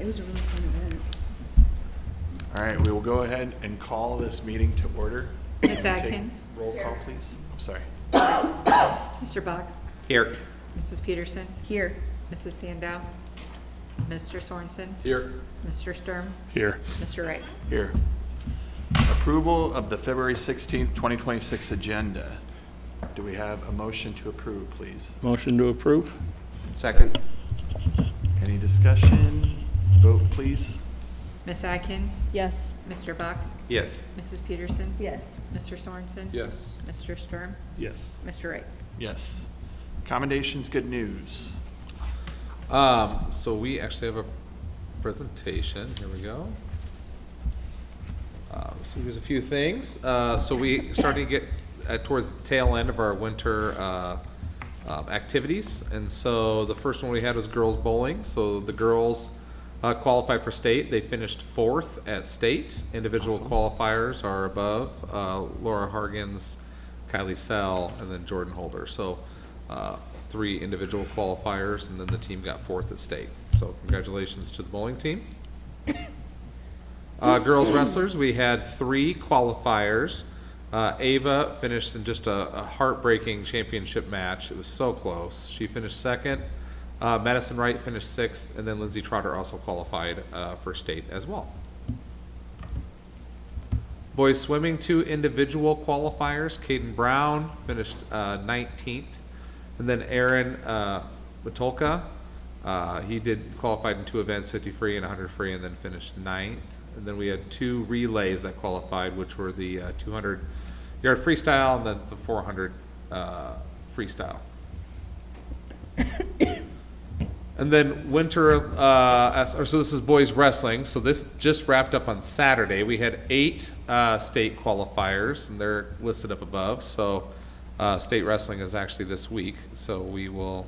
was a really fun event. All right, we will go ahead and call this meeting to order. Ms. Take Atkins? Roll call, please. I'm sorry. Mr. Bach? Here. Mrs. Peterson? Here. Mrs. Sandow? Mr. Sorensen? Here. Mr. Sturm? Here. Mr. Wright? Here. Approval of the February 16th, 2026 agenda. Do we have a motion to approve, please? Motion to approve? Second. Any discussion? Vote, please. Ms. Atkins? Yes. Mr. Bach? Yes. Mrs. Peterson? Yes. Mr. Sorensen? Yes. Mr. Sturm? Yes. Mr. Wright? Yes. Commendations, good news. So we actually have a presentation. Here we go. So here's a few things. So we started to get towards the tail end of our winter activities. And so the first one we had was girls bowling. So the girls qualified for state. They finished 4th at state. Individual Awesome. qualifiers are above Laura Hargens, Kylie Sell, and then Jordan Holder. So 3 individual qualifiers, and then the team got 4th at state. So congratulations to the bowling team. Girls wrestlers, we had 3 qualifiers. Ava finished in just a heartbreaking championship match. It was so close. She finished 2nd. Madison Wright finished 6th, and then Lindsay Trotter also qualified for state as well. Boys swimming, 2 individual qualifiers. Caden Brown finished 19th, and then Aaron Matulka, he did qualified in 2 events, 50 free and 100 free, and then finished 9th. And then we had 2 relays that qualified, which were the 200-yard freestyle and then the 400 freestyle. And then winter, so this is boys wrestling. So this just wrapped up on Saturday. We had 8 state qualifiers, and they're listed up above. So state wrestling is actually this week. So we will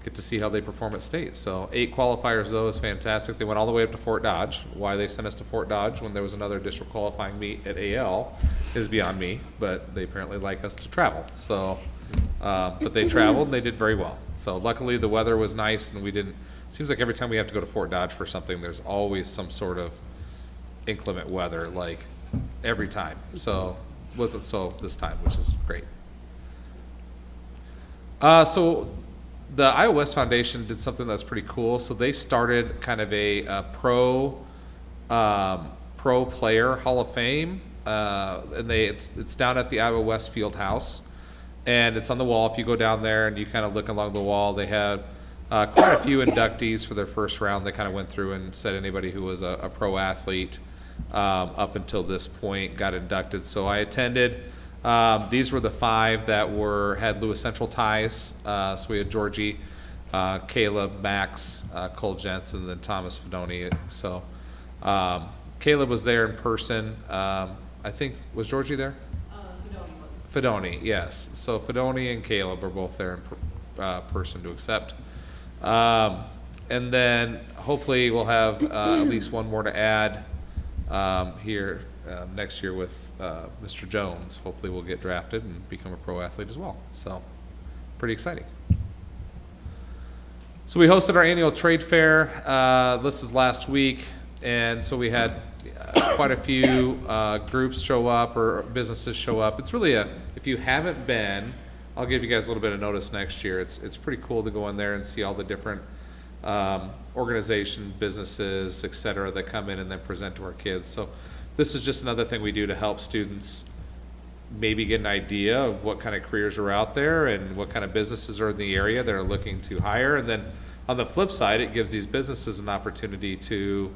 get to see how they perform at state. So 8 qualifiers, though, is fantastic. They went all the way up to Fort Dodge. Why they sent us to Fort Dodge when there was another district qualifying meet at AL is beyond me, but they apparently like us to travel. So, but they traveled and they did very well. So luckily the weather was nice, and we didn't, seems like every time we have to go to Fort Dodge for something, there's always some sort of inclement weather, like every time. So wasn't so this time, which is great. So the Iowa West Foundation did something that's pretty cool. So they started kind of a pro player Hall of Fame, and it's down at the Iowa West Field House, and it's on the wall. If you go down there and you kind of look along the wall, they have quite a few inductees for their first round. They kind of went through and said anybody who was a pro athlete up until this point got inducted. So I attended. These were the 5 that had Lewis Central ties. So we had Georgie, Caleb, Max, Cole Jensen, and then Thomas Fedoni. So Caleb was there in person. I think, was Georgie there? Fedoni, yes. So Fedoni and Caleb are both there in person to accept. And then hopefully we'll have at least one more to add here next year with Mr. Jones. Hopefully we'll get drafted and become a pro athlete as well. So pretty exciting. So we hosted our annual trade fair. This is last week. And so we had quite a few groups show up or businesses show up. It's really if you haven't been, I'll give you guys a little bit of notice next year. It's pretty cool to go in there and see all the different organizations, businesses, et cetera, that come in and then present to our kids. So this is just another thing we do to help students maybe get an idea of what kind of careers are out there and what kind of businesses are in the area that are looking to hire. And then on the flip side, it gives these businesses an opportunity to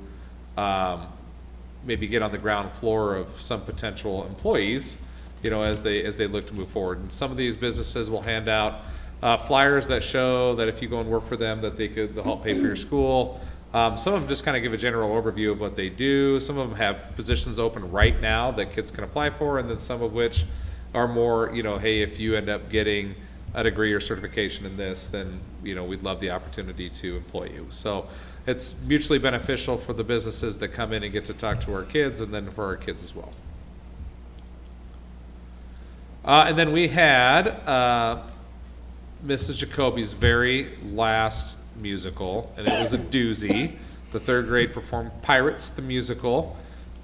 maybe get on the ground floor of some potential employees, you know, as they look to move forward. And some of these businesses will hand out flyers that show that if you go and work for them, that they'll help pay for your school. Some of them just kind of give a general overview of what they do. Some of them have positions open right now that kids can apply for, and then some of which are more, you know, hey, if you end up getting a degree or certification in this, then, you know, we'd love the opportunity to employ you. So it's mutually beneficial for the businesses that come in and get to talk to our kids, and then for our kids as well. And then we had Mrs. Jacoby's very last musical, and it was a doozy. The third grade performed Pirates the Musical.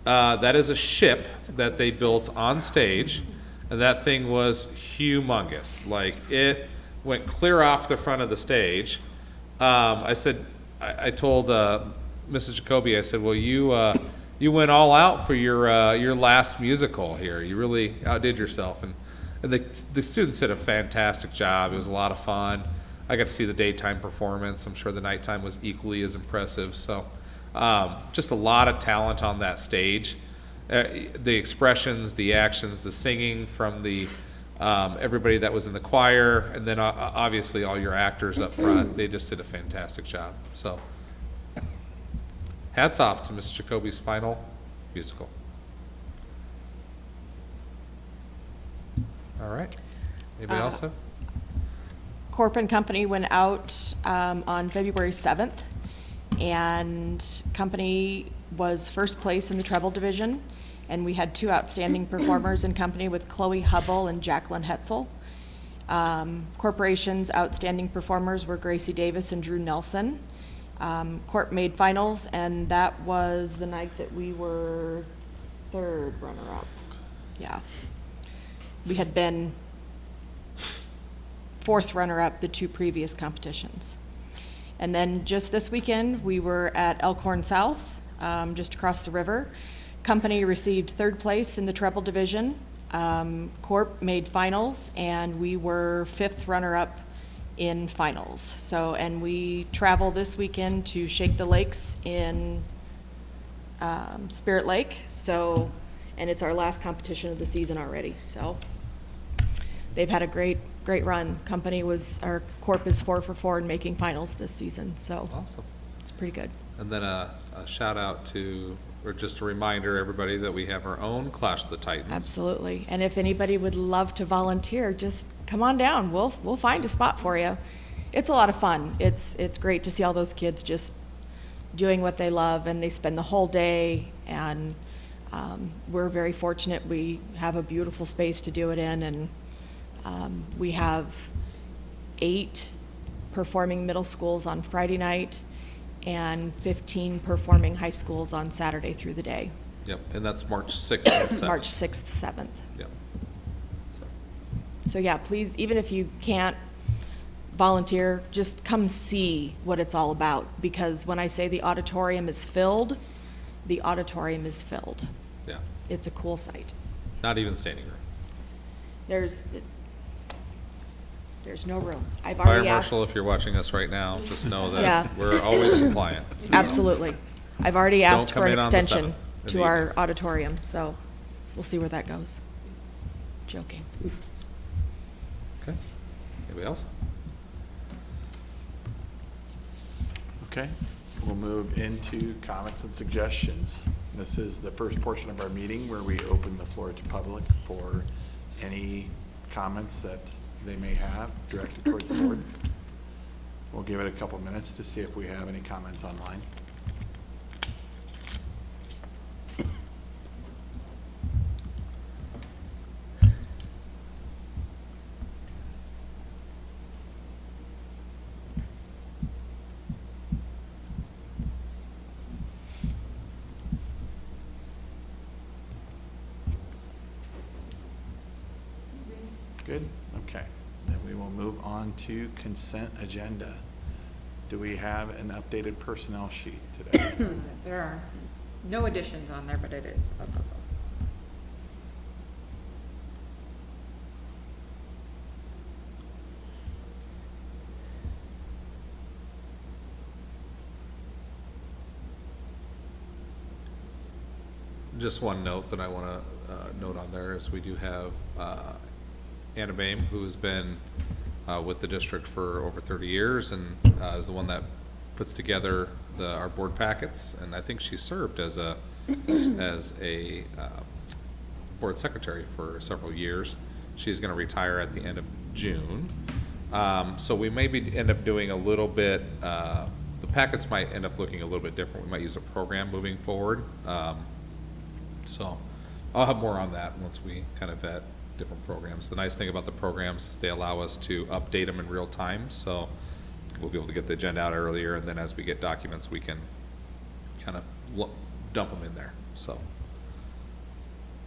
That is a ship that they built on stage, and that thing was humongous. Like, it went clear off the front of the stage. I told Mrs. Jacoby, I said, well, you went all out for your last musical here. You really outdid yourself. And the students did a fantastic job. It was a lot of fun. I got to see the daytime performance. I'm sure the nighttime was equally as impressive. So just a lot of talent on that stage. The expressions, the actions, the singing from the everybody that was in the choir, and then obviously all your actors up front. They just did a fantastic job. So hats off to Mrs. Jacoby's final musical. All right. Anybody else have? Corp and Company went out on February 7th, and Company was first place in the treble division, and we had two outstanding performers in Company with Chloe Hubble and Jacqueline Hetzel. Corporation's outstanding performers were Gracie Davis and Drew Nelson. Corp made finals, and that was the night that we were third runner-up. Yeah. We had been fourth runner-up the two previous competitions. And then just this weekend, we were at Elkhorn South, just across the river. Company received third place in the treble division. Corp made finals, and we were fifth runner-up in finals. So, and we travel this weekend to Shake the Lakes in Spirit Lake. So, and it's our last competition of the season already. So they've had a great run. Our Corp is 4 for 4 in making finals this season. So Awesome. it's pretty good. And then a shout out to, or just a reminder, everybody, that we have our own Clash of the Titans. Absolutely. And if anybody would love to volunteer, just come on down. We'll find a spot for you. It's a lot of fun. It's great to see all those kids just doing what they love, and they spend the whole day, and we're very fortunate. We have a beautiful space to do it in, and we have 8 performing middle schools on Friday night and 15 performing high schools on Saturday through the day. Yep, and that's March 6th and 7th. March 6th, 7th. Yep. So yeah, please, even if you can't volunteer, just come see what it's all about, because when I say the auditorium is filled, the auditorium is filled. Yeah, It's a cool sight. not even standing room. There's no room. I've Fire already asked. marshal, if you're watching us right now, just know Yeah. that we're always compliant. Absolutely. I've already Don't asked come for an in on the extension 7th in to the our evening. auditorium, so we'll see where that goes. Joking. Okay, anybody else? Okay, we'll move into comments and suggestions. This is the first portion of our meeting where we open the floor to public for any comments that they may have directed towards the board? We'll give it a couple minutes to see if we have any comments online. Good, okay. Then we will move on to consent agenda. Do we have an updated personnel sheet today? There are no additions on there, but it is up above. Just one note that I want to note on there is we do have Anna Boehm, who's been with the district for over 30 years and is the one that puts together our board packets. And I think she served as a board secretary for several years. She's going to retire at the end of June. So we maybe end up doing a little bit, the packets might end up looking a little bit different. We might use a program moving forward. So I'll have more on that once we kind of vet different programs. The nice thing about the programs is they allow us to update them in real time. So we'll be able to get the agenda out earlier, and then as we get documents, we can kind of dump them in there. So,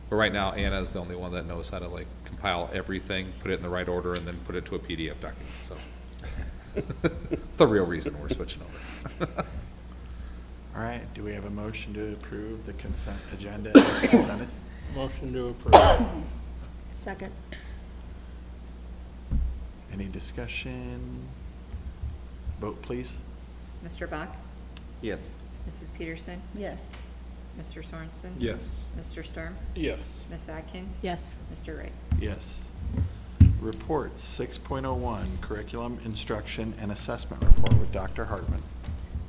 but right now, Anna is the only one that knows how to like compile everything, put it in the right order, and then put it to a PDF document. So it's the real reason we're switching over. All right, do we have a motion to approve the consent agenda as presented? Motion to approve. Second. Any discussion? Vote, please. Mr. Bach? Yes. Mrs. Peterson? Yes. Mr. Sorensen? Yes. Mr. Sturm? Yes. Ms. Atkins? Yes. Mr. Ray? Yes. Reports, 6.01, curriculum, instruction, and assessment report with Dr. Hartman.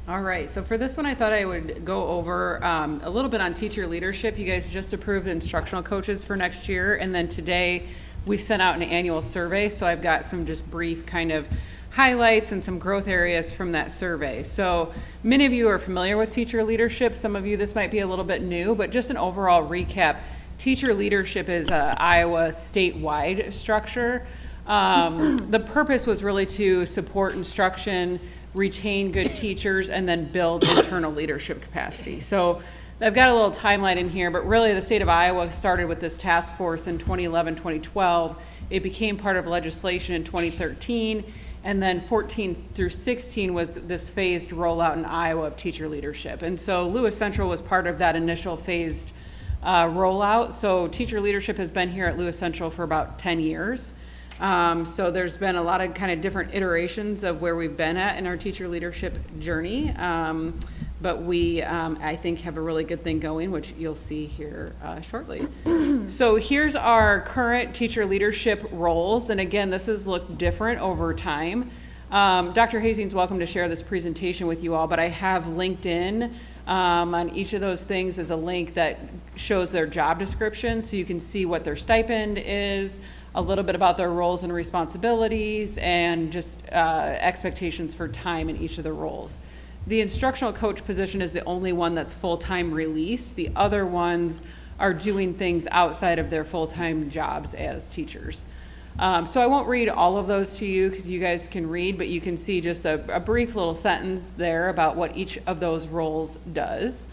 All right, so for this one, I thought I would go over a little bit on teacher leadership. You guys just approved instructional coaches for next year, and then today we sent out an annual survey, so I've got some just brief kind of highlights and some growth areas from that survey. So many of you are familiar with teacher leadership. Some of you, this might be a little bit new, but just an overall recap. Teacher leadership is a Iowa statewide structure. The purpose was really to support instruction, retain good teachers, and then build internal leadership capacity. So I've got a little timeline in here, but really the state of Iowa started with this task force in 2011, 2012. It became part of legislation in 2013, and then 14 through 16 was this phased rollout in Iowa of teacher leadership. And so Lewis Central was part of that initial phased rollout. So teacher leadership has been here at Lewis Central for about 10 years. So there's been a lot of kind of different iterations of where we've been at in our teacher leadership journey. But we, I think, have a really good thing going, which you'll see here shortly. So here's our current teacher leadership roles. And again, this has looked different over time. Dr. Hastings, welcome to share this presentation with you all, but I have LinkedIn on each of those things as a link that shows their job description, so you can see what their stipend is, a little bit about their roles and responsibilities, and just expectations for time in each of the roles. The instructional coach position is the only one that's full-time release. The other ones are doing things outside of their full-time jobs as teachers. So I won't read all of those to you because you guys can read, but you can see just a brief little sentence there about what each of those roles does.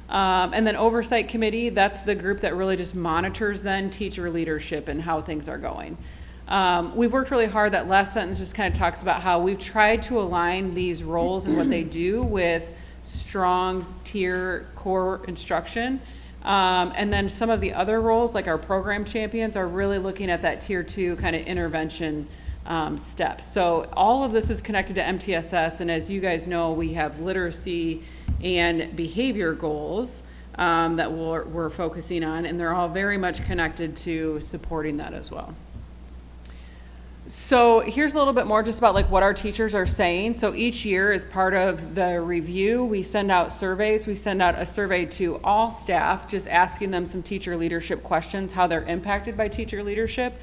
And then oversight committee, that's the group that really just monitors then teacher leadership and how things are going. We've worked really hard. That last sentence just kind of talks about how we've tried to align these roles and what they do with strong tier core instruction. And then some of the other roles, like our program champions, are really looking at that tier 2 kind of intervention steps. So all of this is connected to MTSS, and as you guys know, we have literacy and behavior goals that we're focusing on, and they're all very much connected to supporting that as well. So here's a little bit more just about like what our teachers are saying. So each year, as part of the review, we send out surveys. We send out a survey to all staff, just asking them some teacher leadership questions, how they're impacted by teacher leadership.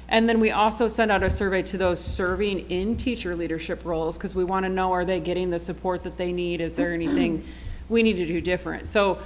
And then we also send out a survey to those serving in teacher leadership roles, because we want to know, are they getting the support that they need? Is there anything we need to do different? So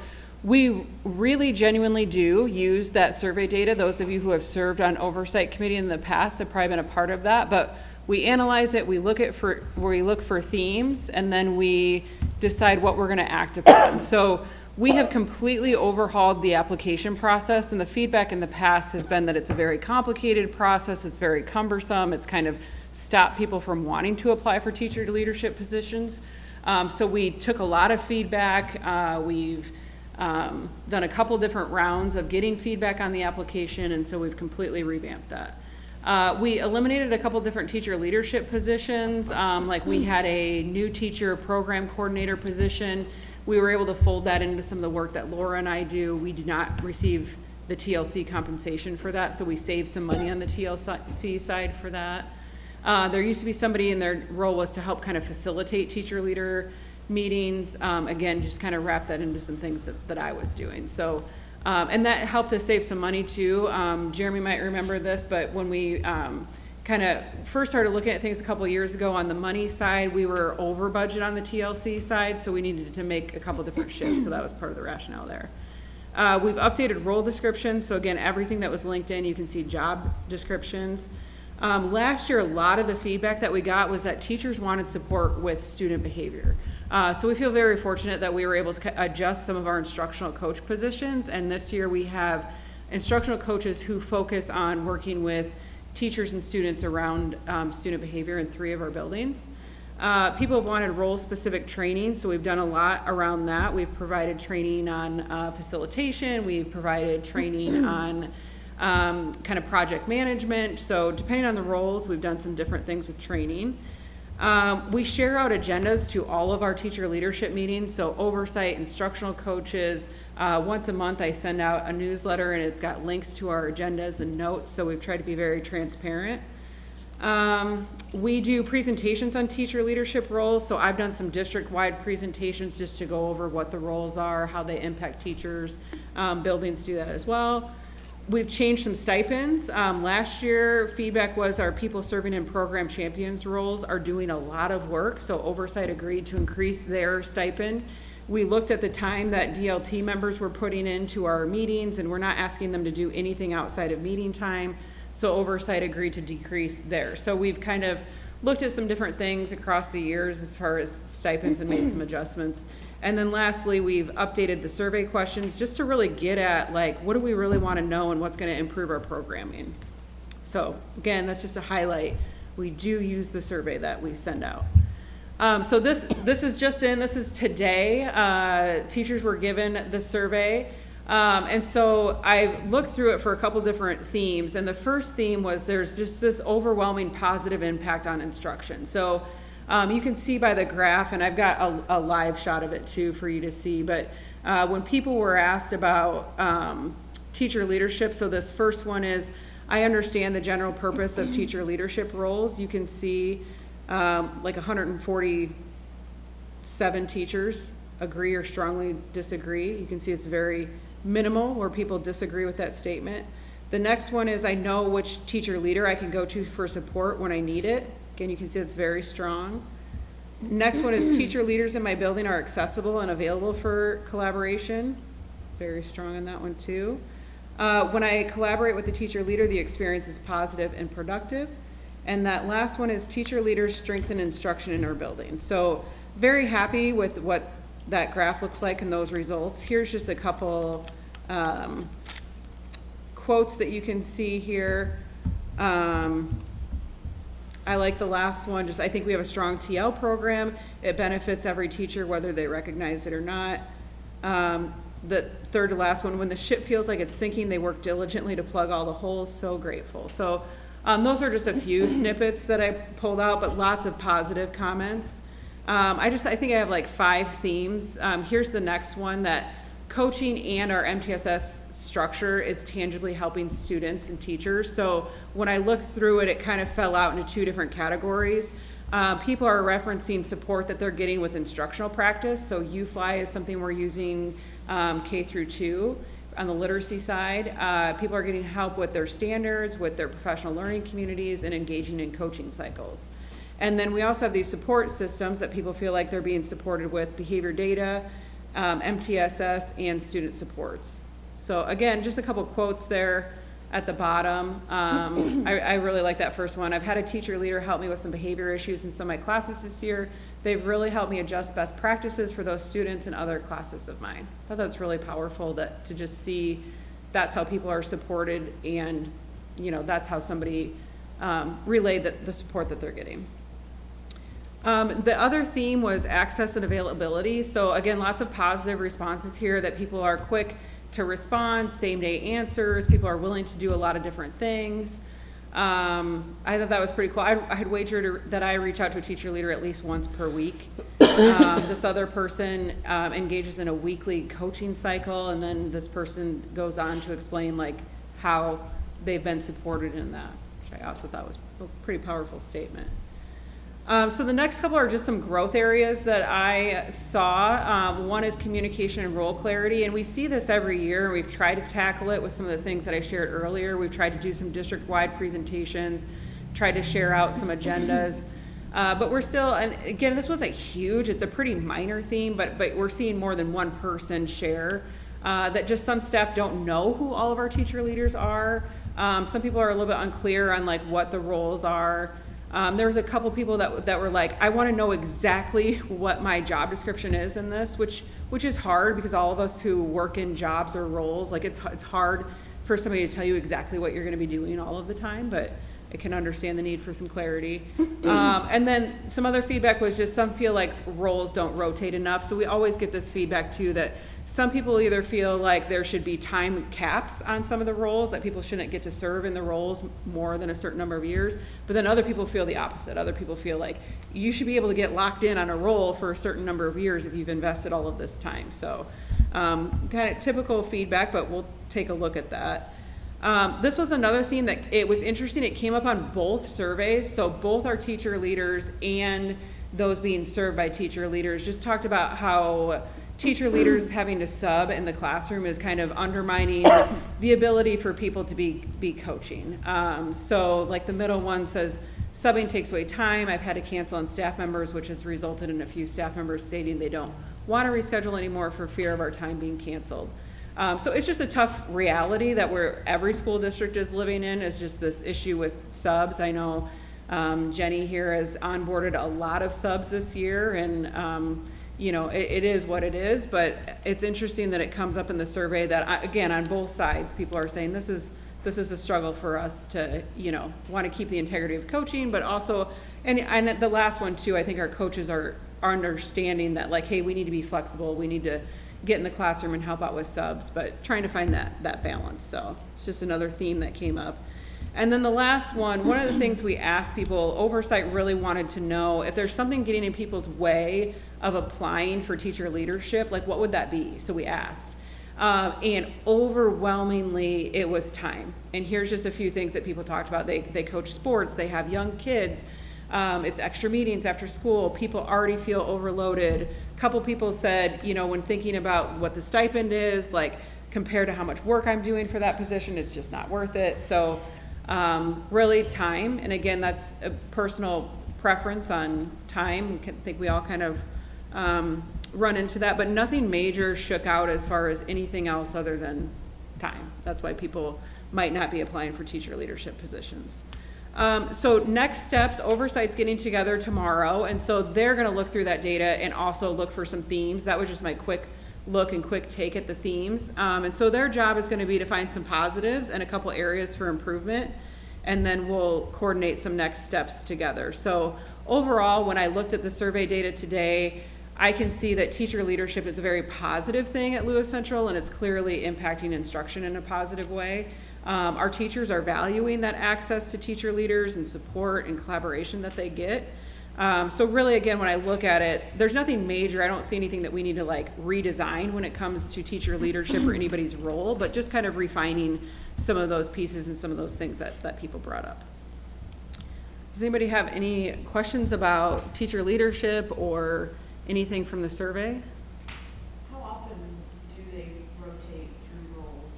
we really genuinely do use that survey data. Those of you who have served on oversight committee in the past have probably been a part of that, but we analyze it, we look for themes, and then we decide what we're going to act upon. So we have completely overhauled the application process, and the feedback in the past has been that it's a very complicated process, it's very cumbersome, it's kind of stopped people from wanting to apply for teacher leadership positions. So we took a lot of feedback. We've done a couple different rounds of getting feedback on the application, and so we've completely revamped that. We eliminated a couple different teacher leadership positions, like we had a new teacher program coordinator position. We were able to fold that into some of the work that Laura and I do. We do not receive the TLC compensation for that, so we save some money on the TLC side for that. There used to be somebody in their role was to help kind of facilitate teacher leader meetings. Again, just kind of wrap that into some things that I was doing. So, and that helped us save some money too. Jeremy might remember this, but when we kind of first started looking at things a couple of years ago on the money side, we were over budget on the TLC side, so we needed to make a couple different shifts, so that was part of the rationale there. We've updated role descriptions, so again, everything that was linked in, you can see job descriptions. Last year, a lot of the feedback that we got was that teachers wanted support with student behavior. So we feel very fortunate that we were able to adjust some of our instructional coach positions, and this year we have instructional coaches who focus on working with teachers and students around student behavior in 3 of our buildings. People have wanted role-specific training, so we've done a lot around that. We've provided training on facilitation, we've provided training on kind of project management. So depending on the roles, we've done some different things with training. We share out agendas to all of our teacher leadership meetings, so oversight, instructional coaches. Once a month I send out a newsletter and it's got links to our agendas and notes, so we've tried to be very transparent. We do presentations on teacher leadership roles, so I've done some district-wide presentations just to go over what the roles are, how they impact teachers. Buildings do that as well. We've changed some stipends. Last year, feedback was our people serving in program champions roles are doing a lot of work, so oversight agreed to increase their stipend. We looked at the time that DLT members were putting into our meetings, and we're not asking them to do anything outside of meeting time, so oversight agreed to decrease theirs. So we've kind of looked at some different things across the years as far as stipends and made some adjustments. And then lastly, we've updated the survey questions just to really get at, like, what do we really want to know and what's going to improve our programming. So again, that's just a highlight. We do use the survey that we send out. So this is just in, this is today. Teachers were given the survey. And so I looked through it for a couple different themes. And the first theme was there's just this overwhelming positive impact on instruction. So you can see by the graph, and I've got a live shot of it too for you to see, but when people were asked about teacher leadership, so this first one is, I understand the general purpose of teacher leadership roles. You can see like 147 teachers agree or strongly disagree. You can see it's very minimal where people disagree with that statement. The next one is, I know which teacher leader I can go to for support when I need it. Again, you can see it's very strong. Next one is, teacher leaders in my building are accessible and available for collaboration. Very strong on that one too. When I collaborate with the teacher leader, the experience is positive and productive. And that last one is, teacher leaders strengthen instruction in our building. So very happy with what that graph looks like and those results. Here's just a couple quotes that you can see here. I like the last one, just, I think we have a strong TL program. It benefits every teacher whether they recognize it or not. The third to last one, when the ship feels like it's sinking, they work diligently to plug all the holes. So grateful. So those are just a few snippets that I pulled out, but lots of positive comments. I think I have like 5 themes. Here's the next one, that coaching and our MTSS structure is tangibly helping students and teachers. So when I looked through it, it kind of fell out into 2 different categories. People are referencing support that they're getting with instructional practice. So UFly is something we're using K through 2. on the literacy side. People are getting help with their standards, with their professional learning communities, and engaging in coaching cycles. And then we also have these support systems that people feel like they're being supported with: behavior data, MTSS, and student supports. So again, just a couple quotes there at the bottom. I really like that first one. I've had a teacher leader help me with some behavior issues in some of my classes this year. They've really helped me adjust best practices for those students in other classes of mine. I thought that's really powerful, that to just see that's how people are supported, and that's how somebody relayed the support that they're getting. The other theme was access and availability. So again, lots of positive responses here, that people are quick to respond, same day answers, people are willing to do a lot of different things. I thought that was pretty cool. I had wagered that I reach out to a teacher leader at least once per week. This other person engages in a weekly coaching cycle, and then this person goes on to explain like how they've been supported in that, which I also thought was a pretty powerful statement. So the next couple are just some growth areas that I saw. One is communication and role clarity, and we see this every year. We've tried to tackle it with some of the things that I shared earlier. We've tried to do some district-wide presentations, tried to share out some agendas, but we're still, and again, this wasn't huge, it's a pretty minor theme, but we're seeing more than one person share that just some staff don't know who all of our teacher leaders are. Some people are a little bit unclear on like what the roles are. There was a couple people that were like, I want to know exactly what my job description is in this, which is hard, because all of us who work in jobs or roles, like it's hard for somebody to tell you exactly what you're going to be doing all of the time, but I can understand the need for some clarity. And then some other feedback was just some feel like roles don't rotate enough. So we always get this feedback too, that some people either feel like there should be time caps on some of the roles, that people shouldn't get to serve in the roles more than a certain number of years, but then other people feel the opposite. Other people feel like you should be able to get locked in on a role for a certain number of years if you've invested all of this time. So kind of typical feedback, but we'll take a look at that. This was another theme that it was interesting. It came up on both surveys. So both our teacher leaders and those being served by teacher leaders just talked about how teacher leaders having to sub in the classroom is kind of undermining the ability for people to be coaching. So like the middle one says, subbing takes away time. I've had to cancel on staff members, which has resulted in a few staff members stating they don't want to reschedule anymore for fear of our time being canceled. So it's just a tough reality that every school district is living in, is just this issue with subs. I know Jenny here has onboarded a lot of subs this year, and it is what it is, but it's interesting that it comes up in the survey that, again, on both sides, people are saying this is a struggle for us to, want to keep the integrity of coaching, but also, and the last one too, I think our coaches are understanding that, like, hey, we need to be flexible, we need to get in the classroom and help out with subs, but trying to find that balance. So it's just another theme that came up. And then the last one of the things we asked people, Oversight really wanted to know if there's something getting in people's way of applying for teacher leadership, like what would that be? So we asked. And overwhelmingly, it was time. And here's just a few things that people talked about. They coach sports, they have young kids, it's extra meetings after school, people already feel overloaded. A couple people said, when thinking about what the stipend is, like compared to how much work I'm doing for that position, it's just not worth it. So really time, and again, that's a personal preference on time. I think we all kind of run into that, but nothing major shook out as far as anything else other than time. That's why people might not be applying for teacher leadership positions. So next steps, Oversight's getting together tomorrow, and so they're going to look through that data and also look for some themes. That was just my quick look and quick take at the themes. And so their job is going to be to find some positives and a couple areas for improvement, and then we'll coordinate some next steps together. So overall, when I looked at the survey data today, I can see that teacher leadership is a very positive thing at Lewis Central, and it's clearly impacting instruction in a positive way. Our teachers are valuing that access to teacher leaders and support and collaboration that they get. So really, again, when I look at it, there's nothing major. I don't see anything that we need to like redesign when it comes to teacher leadership or anybody's role, but just kind of refining some of those pieces and some of those things that people brought up. Does anybody have any questions about teacher leadership or anything from the survey? How often do they rotate through roles?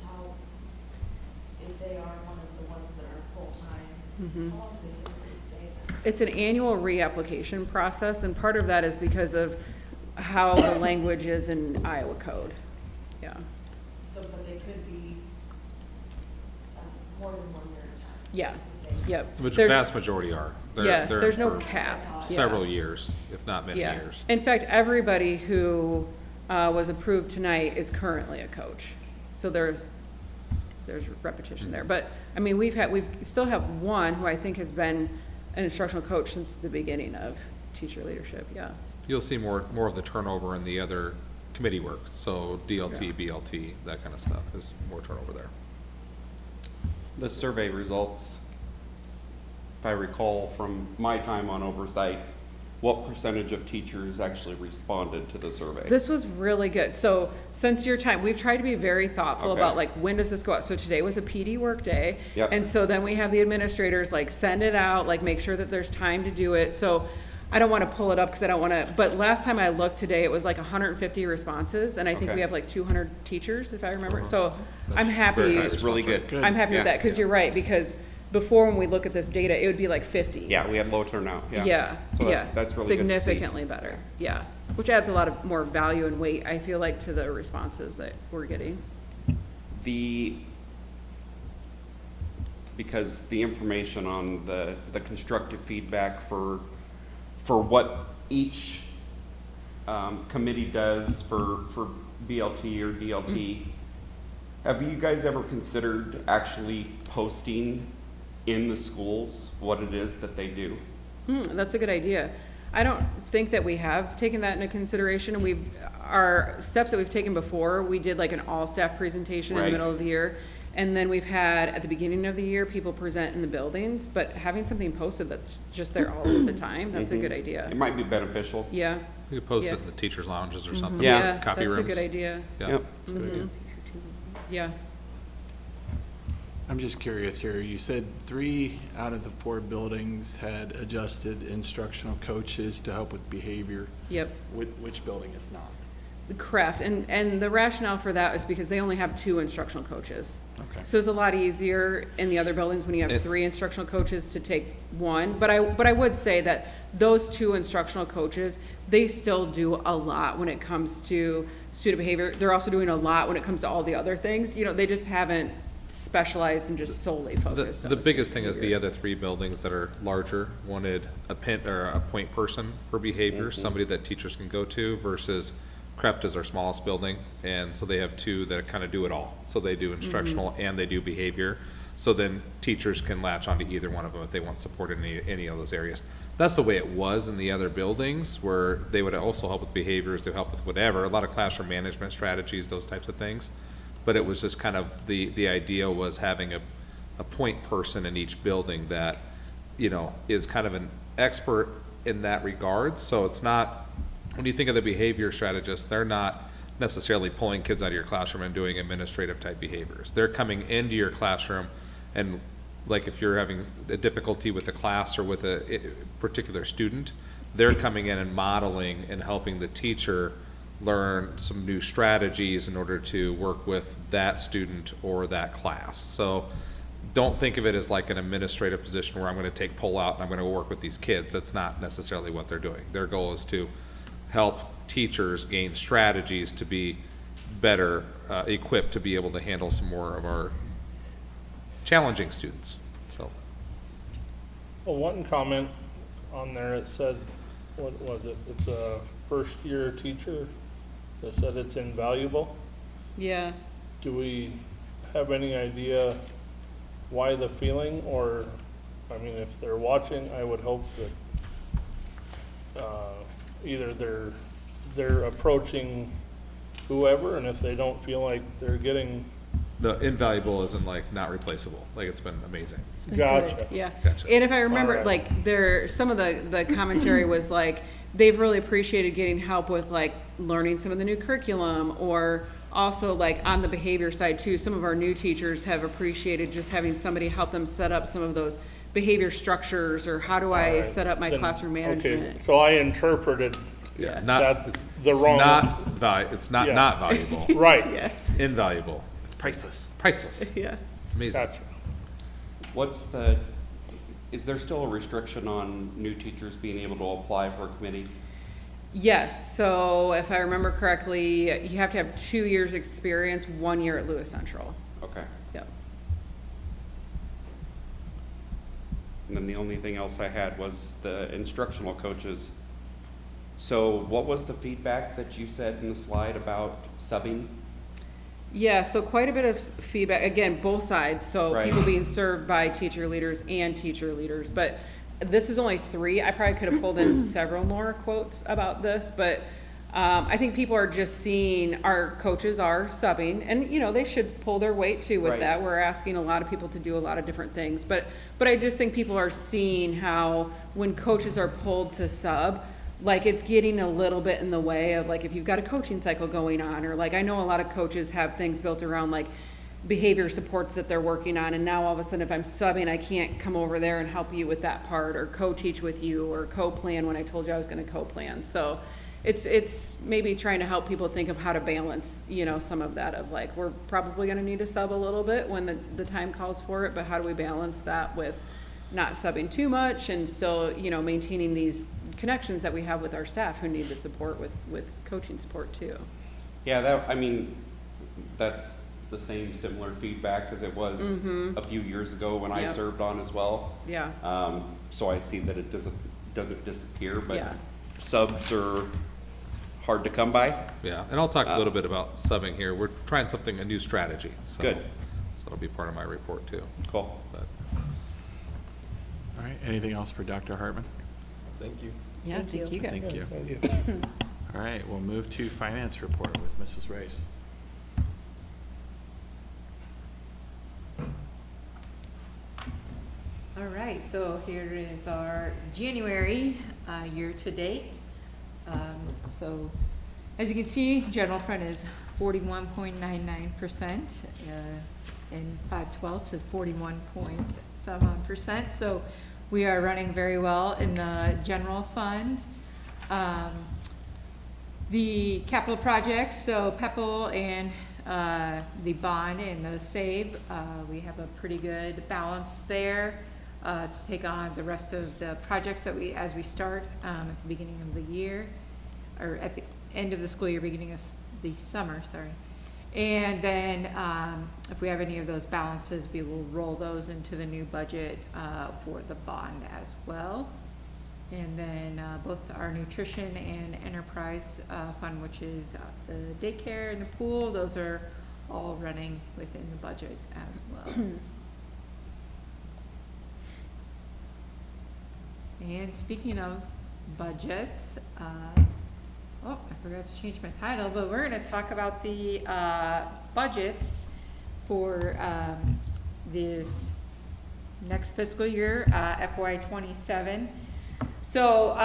It's an annual reapplication process, and part of that is because of how the language is in Iowa code. Yeah, So, but they could be more than 1 year at a time. yeah, yep. Which There's- vast majority are. They're- Yeah, they're there's no for cap. Yeah. Several years, if not many Yeah. years. In fact, everybody who was approved tonight is currently a coach. So there's repetition there. But, I mean, we still have one who I think has been an instructional coach since the beginning of teacher leadership, yeah. You'll see more of the turnover in the other committee work, so DLT, Yeah. BLT, that kind of stuff is more turnover there. The survey results, if I recall from my time on oversight, what percentage of teachers actually responded to the survey? This was really good. So since your time, we've tried to be very thoughtful Okay. about like, when does this go out? So today was a PD work day. Yep. And so then we have the administrators like send it out, like make sure that there's time to do it. So I don't want to pull it up because I don't want to, but last time I looked today, it was like 150 responses. And I think Okay. we have like 200 teachers, if I remember. So Uh-huh. That's I'm very happy. high It's really good. Good. I'm happy with Yeah. that because you're right. Because before when we look at this data, it would be like 50. Yeah, we had low turnout, yeah. Yeah, So yeah. that's really good to see. Significantly better, yeah. Which adds a lot of more value and weight, I feel like, to the responses that we're getting. Because the information on the constructive feedback for what each committee does for BLT or DLT, have you guys ever considered actually posting in the schools what it is that they do? That's a good idea. I don't think that we have taken that into consideration. Our steps that we've taken before, we did like an all-staff presentation in the Right. middle of the year. And then we've had, at the beginning of the year, people present in the buildings, but having something posted that's just there all of the time, that's a good idea. It might be beneficial. Yeah. You could post Yeah. it in the teachers' lounges or something, Yeah. copy rooms. That's a good idea. Yeah. Yep. That's a good idea. Yeah. I'm just curious here, you said 3 out of the 4 buildings had adjusted instructional coaches to help with behavior. Yep. Which building is not? The craft, and the rationale for that is because they only have 2 instructional coaches. Okay. So it's a lot easier in the other buildings when you have It- 3 instructional coaches to take 1. But I would say that those 2 instructional coaches, they still do a lot when it comes to student behavior. They're also doing a lot when it comes to all the other things. You know, they just haven't specialized and just solely focused on The the biggest student thing is the behavior. other 3 buildings that are larger wanted a point person for behavior, somebody that teachers can go to, versus Kreft is our smallest building, and so they have 2 that kind of do it all. So they do instructional and they do behavior. So then teachers can latch onto either one of them if they want support in any of those areas. That's the way it was in the other buildings, where they would also help with behaviors, they help with whatever, a lot of classroom management strategies, those types of things. But it was just kind of, the idea was having a point person in each building that, you know, is kind of an expert in that regard. So it's not, when you think of the behavior strategists, they're not necessarily pulling kids out of your classroom and doing administrative type behaviors. They're coming into your classroom, and like if you're having a difficulty with a class or with a particular student, they're coming in and modeling and helping the teacher learn some new strategies in order to work with that student or that class. So don't think of it as like an administrative position where I'm going to take pull out and I'm going to work with these kids. That's not necessarily what they're doing. Their goal is to help teachers gain strategies to be better equipped to be able to handle some more of our challenging students. So Well, one comment on there, it said, what was it? It's a first-year teacher that said it's invaluable. Yeah. Do we have any idea why the feeling, or, I mean, if they're watching, I would hope that either they're approaching whoever, and if they don't feel like they're getting, the invaluable isn't like not replaceable. Like it's been amazing. gotcha. Yeah, Gotcha. and if I remember, Alright. like, some of the commentary was like, they've really appreciated getting help with like learning some of the new curriculum, or also like on the behavior side too, some of our new teachers have appreciated just having somebody help them set up some of those behavior structures, or how do I Alright, set up my then- classroom Okay, management. so I interpreted, Yeah. Not, That's it's, the it's wrong- not it's not Yeah. not valuable. right, Yeah, It's invaluable. It's priceless. Priceless. yeah. It's amazing. gotcha. What's the, is there still a restriction on new teachers being able to apply for a committee? Yes, so if I remember correctly, you have to have 2 years' experience, 1 year at Lewis Central. Okay. Yep. And then the only thing else I had was the instructional coaches. So what was the feedback that you said in the slide about subbing? Yeah, so quite a bit of feedback, again, both sides, so Right. people being served by teacher leaders and teacher leaders, but this is only 3, I probably could have pulled in several more quotes about this, but I think people are just seeing our coaches are subbing, and, you know, they should pull their weight too with Right. that, we're asking a lot of people to do a lot of different things, but I just think people are seeing how when coaches are pulled to sub, like it's getting a little bit in the way of like if you've got a coaching cycle going on, or like I know a lot of coaches have things built around like behavior supports that they're working on, and now all of a sudden if I'm subbing, I can't come over there and help you with that part, or co-teach with you, or co-plan when I told you I was gonna co-plan. So it's maybe trying to help people think of how to balance, you know, some of that of like, we're probably gonna need to sub a little bit when the time calls for it, but how do we balance that with not subbing too much and still, you know, maintaining these connections that we have with our staff who need the support with coaching support too. Yeah, that, I mean, that's the same similar feedback as it was a few years ago when I Yep. served on as well. Yeah. So I see that it doesn't disappear, but Yeah. subs are hard to come by. Yeah, and I'll talk a little bit about subbing here. We're trying something, a new strategy, so. Good. So it'll be part of my report too. Cool. But All right, anything else for Dr. Hartman? Thank you. Yeah, thank you guys. Thank you. Thank you. All right, we'll move to finance report with Mrs. Race. All right, so here is our January year-to-date. So as you can see, general fund is 41.99%, and 5/12 says 41.7%. So we are running very well in the general fund. The capital projects, so PEPL and the bond and the SAVE, we have a pretty good balance there to take on the rest of the projects that as we start at the beginning of the year, or at the end of the school year, beginning of the summer, sorry. And then if we have any of those balances, we will roll those into the new budget for the bond as well. And then both our nutrition and enterprise fund, which is the daycare and the pool, those are all running within the budget as well. And speaking of budgets, I forgot to change my title, but we're gonna talk about the budgets for this next fiscal year, FY '27. So,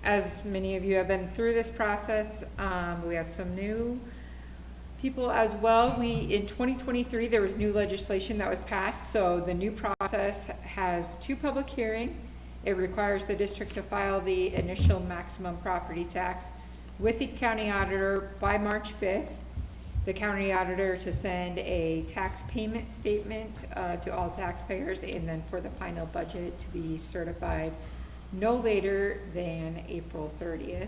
as many of you have been through this process, we have some new people as well. In 2023, there was new legislation that was passed, so the new process has 2 public hearings. It requires the district to file the initial maximum property tax with the county auditor by March 5th. The county auditor to send a tax payment statement to all taxpayers, and then for the final budget to be certified no later than April 30th.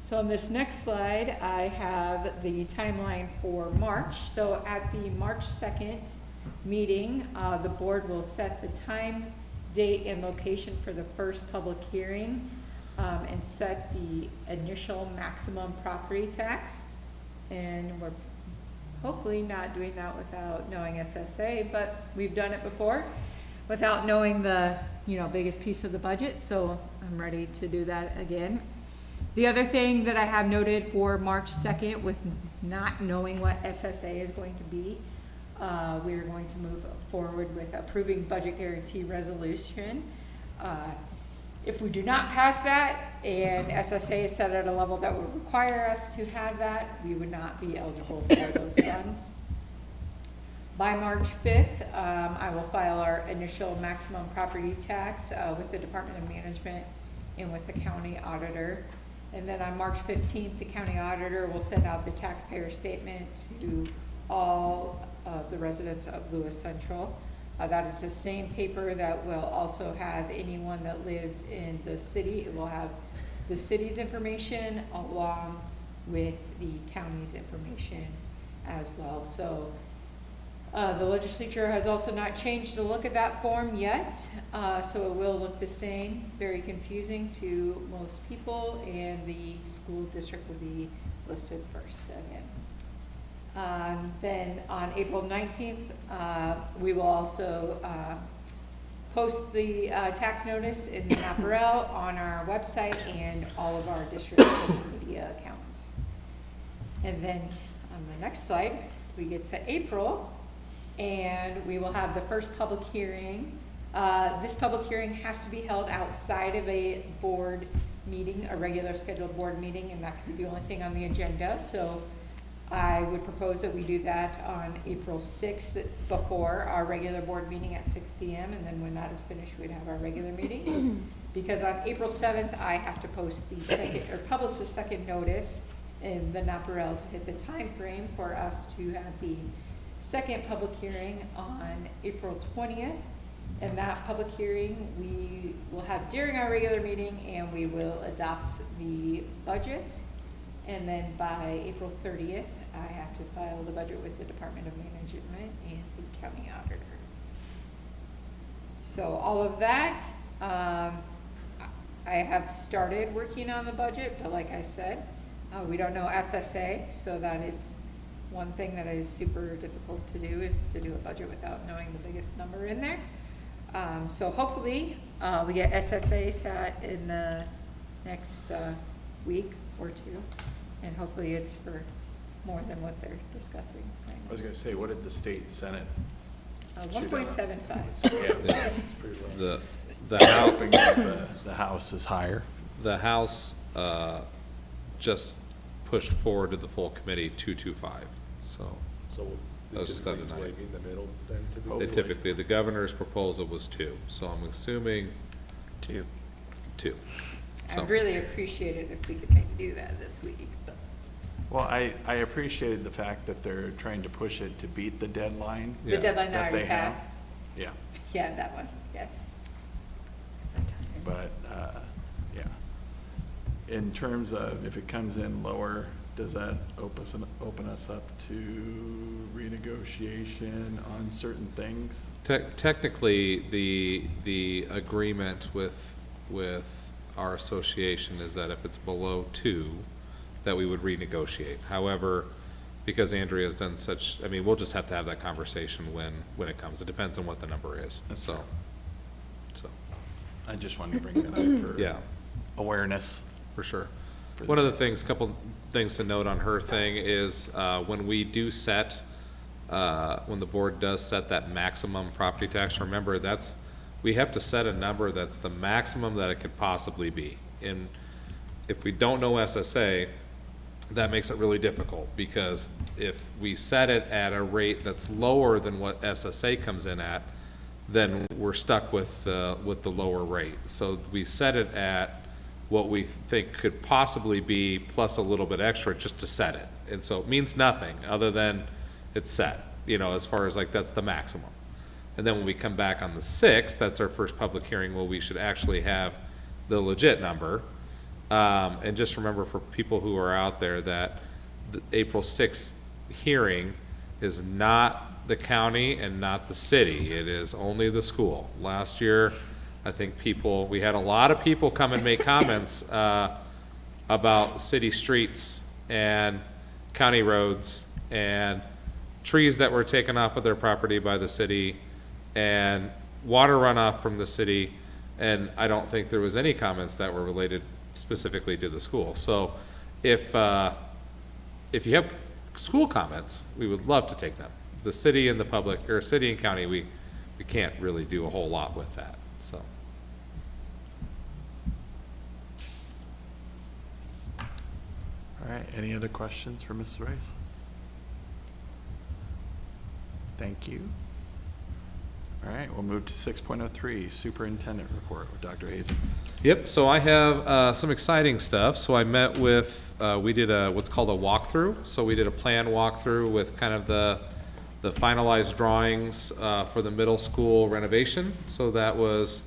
So on this next slide, I have the timeline for March. So at the March 2nd meeting, the board will set the time, date, and location for the first public hearing, and set the initial maximum property tax. And we're hopefully not doing that without knowing SSA, but we've done it before without knowing the, biggest piece of the budget, so I'm ready to do that again. The other thing that I have noted for March 2nd, with not knowing what SSA is going to be, we are going to move forward with approving budget guarantee resolution. If we do not pass that and SSA is set at a level that would require us to have that, we would not be eligible for those funds. By March 5th, I will file our initial maximum property tax with the Department of Management and with the county auditor. And then on March 15th, the county auditor will send out the taxpayer statement to all of the residents of Lewis Central. That is the same paper that will also have anyone that lives in the city. It will have the city's information along with the county's information as well. So the legislature has also not changed the look of that form yet, so it will look the same, very confusing to most people, and the school district will be listed first again. Then on April 19th, we will also post the tax notice in the Naparel on our website and all of our district social media accounts. And then on the next slide, we get to April, and we will have the first public hearing. This public hearing has to be held outside of a board meeting, a regular scheduled board meeting, and that can be the only thing on the agenda. So I would propose that we do that on April 6th before our regular board meeting at 6 p.m. And then when that is finished, we'd have our regular meeting. Because on April 7th, I have to post the second, or publish the second notice in the Naparel to hit the time frame for us to have the second public hearing on April 20th. And that public hearing we will have during our regular meeting, and we will adopt the budget. And then by April 30th, I have to file the budget with the Department of Management and the county auditors. So all of that, I have started working on the budget, but like I said, we don't know SSA, so that is one thing that is super difficult to do, is to do a budget without knowing the biggest number in there. So hopefully, we get SSA sat in the next week or two, and hopefully it's for more than what they're discussing right I was gonna say, what did the state senate? now. shoot out? 1.75. Yeah, it's pretty low. The House, Hoping that the House is higher. the House, just pushed forward to the full committee 225, so. So That was just done typically tonight. it's like in the middle then typically? It typically, the governor's proposal was 2, so I'm assuming 2. So, I'd really appreciate it if we could maybe do that this week, but Well, I appreciated the fact that they're trying to push it to beat the deadline. the Yeah. deadline that That already they have. passed. Yeah, Yeah, that one, yes. but, yeah. In terms of if it comes in lower, does that open us up to renegotiation on certain things? technically, the agreement with our association is that if it's below 2, that we would renegotiate. However, because Andrea's done such, I mean, we'll just have to have that conversation when it comes. It depends on what the number is, That's so. fair. So, I just wanted to bring that up for yeah, awareness. for sure. For One of the- the things, couple things to note on her thing is, when we do set, when the board does set that maximum property tax, remember, we have to set a number that's the maximum that it could possibly be. And if we don't know SSA, that makes it really difficult, because if we set it at a rate that's lower than what SSA comes in at, then we're stuck with the lower rate. So we set it at what we think could possibly be plus a little bit extra just to set it. And so it means nothing other than it's set, as far as like, that's the maximum. And then when we come back on the 6th, that's our first public hearing, well, we should actually have the legit number. And just remember, for people who are out there, that the April 6th hearing is not the county and not the city. It is only the school. Last year, I think we had a lot of people come and make comments about city streets and county roads and trees that were taken off of their property by the city and water runoff from the city. And I don't think there was any comments that were related specifically to the school. So if you have school comments, we would love to take them. The city and the public, or city and county, we can't really do a whole lot with that, so. All right, any other questions for Mrs. Rice? Thank you. All right, we'll move to 6.03, Superintendent Report with Dr. Hazen. Yep, so I have some exciting stuff. So I met with, we did what's called a walkthrough. So we did a plan walkthrough with kind of the the finalized drawings for the middle school renovation. So that was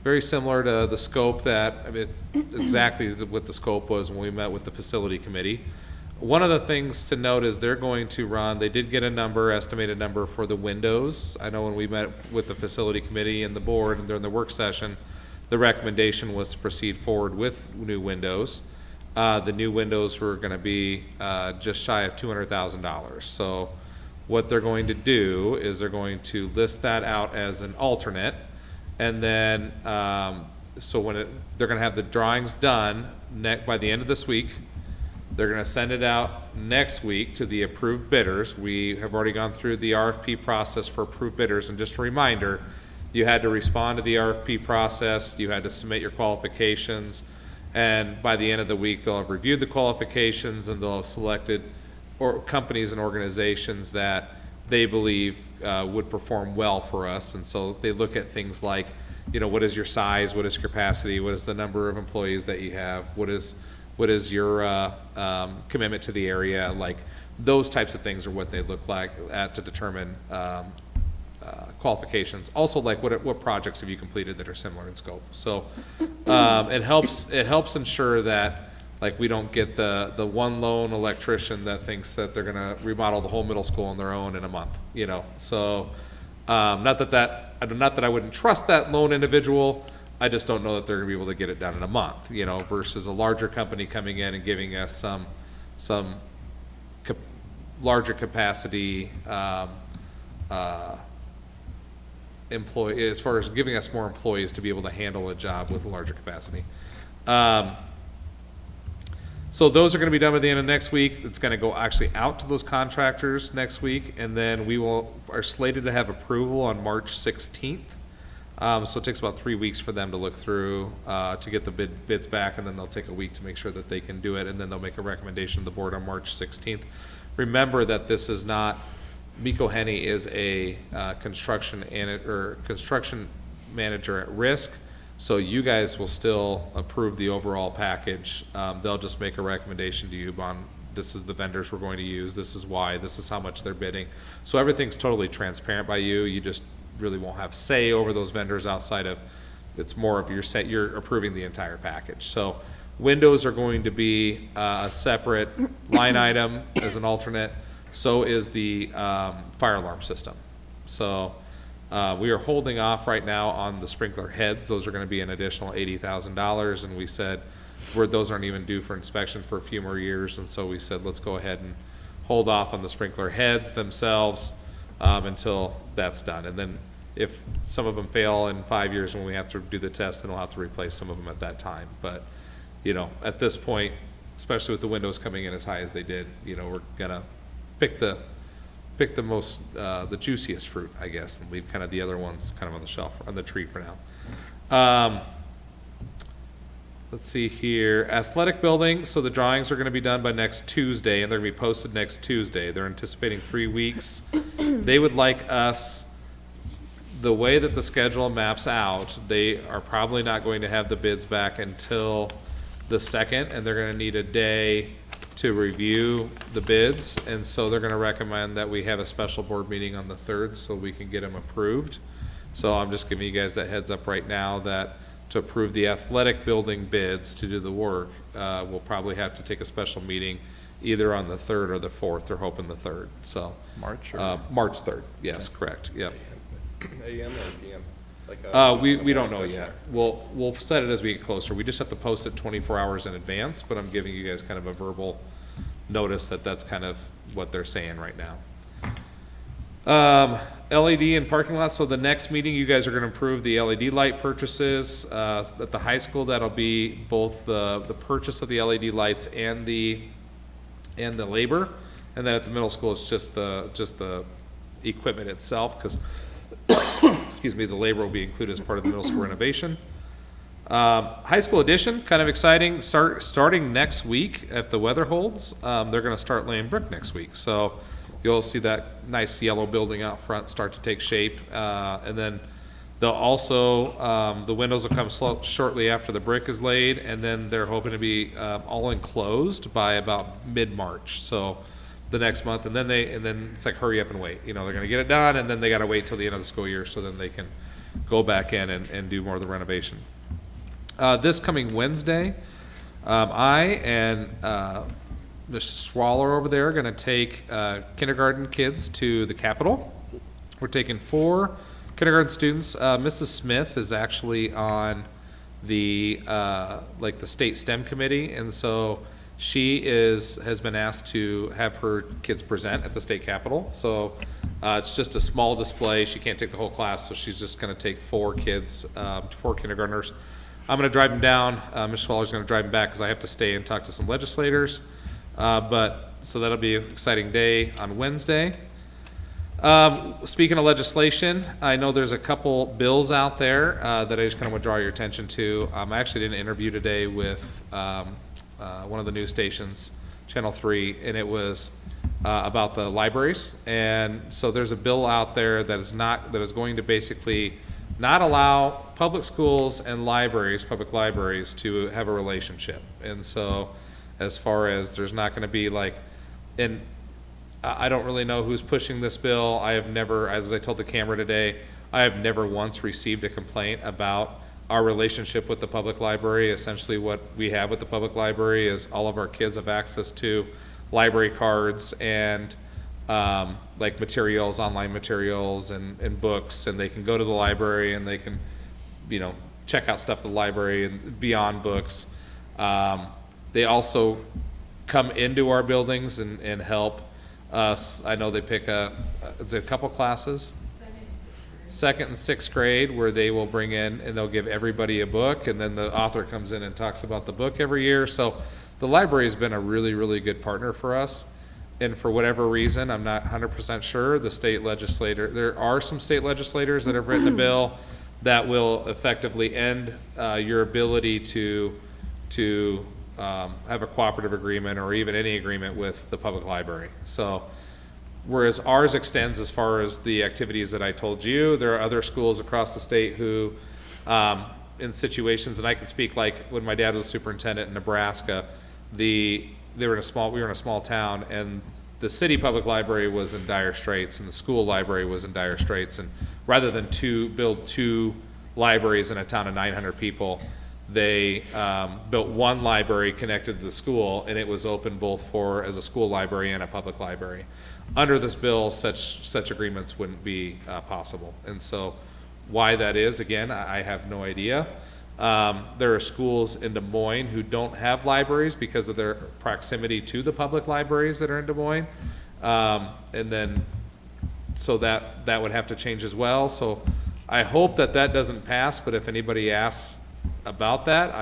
very similar to the scope that, I mean, exactly what the scope was when we met with the facility committee. One of the things to note is they're going to run, they did get a number, estimated number for the windows. I know when we met with the facility committee and the board and during the work session, the recommendation was to proceed forward with new windows. The new windows were gonna be just shy of $200,000. So what they're going to do is they're going to list that out as an alternate. And then, so when they're gonna have the drawings done by the end of this week. They're gonna send it out next week to the approved bidders. We have already gone through the RFP process for approved bidders, and just a reminder, you had to respond to the RFP process, you had to submit your qualifications, and by the end of the week, they'll have reviewed the qualifications and they'll have selected companies and organizations that they believe would perform well for us. And so they look at things like, you know, what is your size, what is your capacity, what is the number of employees that you have, what is your commitment to the area, like those types of things are what they look like to determine qualifications. Also, like what projects have you completed that are similar in scope. So it helps ensure that like we don't get the one lone electrician that thinks that they're gonna remodel the whole middle school on their own in a month, you know. So not that I wouldn't trust that lone individual, I just don't know that they're gonna be able to get it done in a month, you know, versus a larger company coming in and giving us some larger capacity employee, as far as giving us more employees to be able to handle a job with a larger capacity. So those are gonna be done by the end of next week. It's gonna go actually out to those contractors next week, and then are slated to have approval on March 16th. So it takes about 3 weeks for them to look through, to get the bids back, and then they'll take a week to make sure that they can do it, and then they'll make a recommendation to the board on March 16th. Remember that this is not, Miko Henny is a construction manager at risk, so you guys will still approve the overall package. They'll just make a recommendation to you on, this is the vendors we're going to use, this is why, this is how much they're bidding. So everything's totally transparent by you. You just really won't have say over those vendors outside of, it's more of you're approving the entire package. So windows are going to be a separate line item as an alternate. So is the fire alarm system. So we are holding off right now on the sprinkler heads. Those are going to be an additional $80,000, and we said those aren't even due for inspection for a few more years, and so we said let's go ahead and hold off on the sprinkler heads themselves until that's done. And then if some of them fail in 5 years when we have to do the test, then we'll have to replace some of them at that time. But, you know, at this point, especially with the windows coming in as high as they did, you know, we're gonna pick the most, the juiciest fruit, I guess, and leave kind of the other ones kind of on the shelf, on the tree for now. Let's see here, athletic building, so the drawings are gonna be done by next Tuesday, and they're gonna be posted next Tuesday. They're anticipating 3 weeks. They would like us, the way that the schedule maps out, they are probably not going to have the bids back until the 2nd, and they're gonna need a day to review the bids, and so they're gonna recommend that we have a special board meeting on the 3rd so we can get them approved. So I'm just giving you guys that heads up right now that to approve the athletic building bids to do the work, we'll probably have to take a special meeting either on the 3rd or the 4th. They're hoping the 3rd, so. March or? March 3rd, yes, correct, yep. AM or PM? We don't know yet. We'll set it as we get closer. We just have to post it 24 hours in advance, but I'm giving you guys kind of a verbal notice that that's kind of what they're saying right now. LED and parking lots, so the next meeting, you guys are gonna approve the LED light purchases. At the high school, that'll be both the purchase of the LED lights and the labor. And then at the middle school, it's just the equipment itself, because excuse me, the labor will be included as part of the middle school renovation. High school addition, kind of exciting, starting next week if the weather holds. They're gonna start laying brick next week, so you'll see that nice yellow building out front start to take shape. And then they'll also, the windows will come shortly after the brick is laid, and then they're hoping to be all enclosed by about mid-March. So the next month, and then it's like hurry up and wait. You know, they're gonna get it done, and then they gotta wait till the end of the school year, so then they can go back in and do more of the renovation. This coming Wednesday, I and Mrs. Swaller over there are gonna take kindergarten kids to the Capitol. We're taking 4 kindergarten students. Mrs. Smith is actually on the like the state STEM committee, and so she has been asked to have her kids present at the state capitol. So it's just a small display. She can't take the whole class, so she's just going to take 4 kids, 4 kindergartners. I'm going to drive them down. Ms. Swaller's going to drive them back because I have to stay and talk to some legislators. So that'll be an exciting day on Wednesday. Speaking of legislation, I know there's a couple bills out there that I just kind of want to draw your attention to. I actually did an interview today with one of the news stations, Channel 3, and it was about the libraries. And so there's a bill out there that is going to basically not allow public schools and libraries, public libraries, to have a relationship. And so as far as there's not going to be like, and I don't really know who's pushing this bill. I have never, as I told the camera today, I have never once received a complaint about our relationship with the public library. Essentially what we have with the public library is all of our kids have access to library cards and like materials, online materials and books, and they can go to the library and they can, you know, check out stuff at the library and beyond books. They also come into our buildings and help us. I know they pick is it a couple classes? Second and sixth grade, where they will bring in and they'll give everybody a book, and then the author comes in and talks about the book every year. So the library has been a really, really good partner for us. And for whatever reason, I'm not 100% sure, there are some state legislators that have written a bill that will effectively end your ability to have a cooperative agreement or even any agreement with the public library. So whereas ours extends as far as the activities that I told you, there are other schools across the state who, in situations, and I can speak like when my dad was superintendent in Nebraska, we were in a small town, and the city public library was in dire straits and the school library was in dire straits, and rather than build 2 libraries in a town of 900 people, they built 1 library connected to the school, and it was open both as a school library and a public library. Under this bill, such agreements wouldn't be possible. And so why that is, again, I have no idea. There are schools in Des Moines who don't have libraries because of their proximity to the public libraries that are in Des Moines. And then, so that would have to change as well. So I hope that doesn't pass, but if anybody asks about that,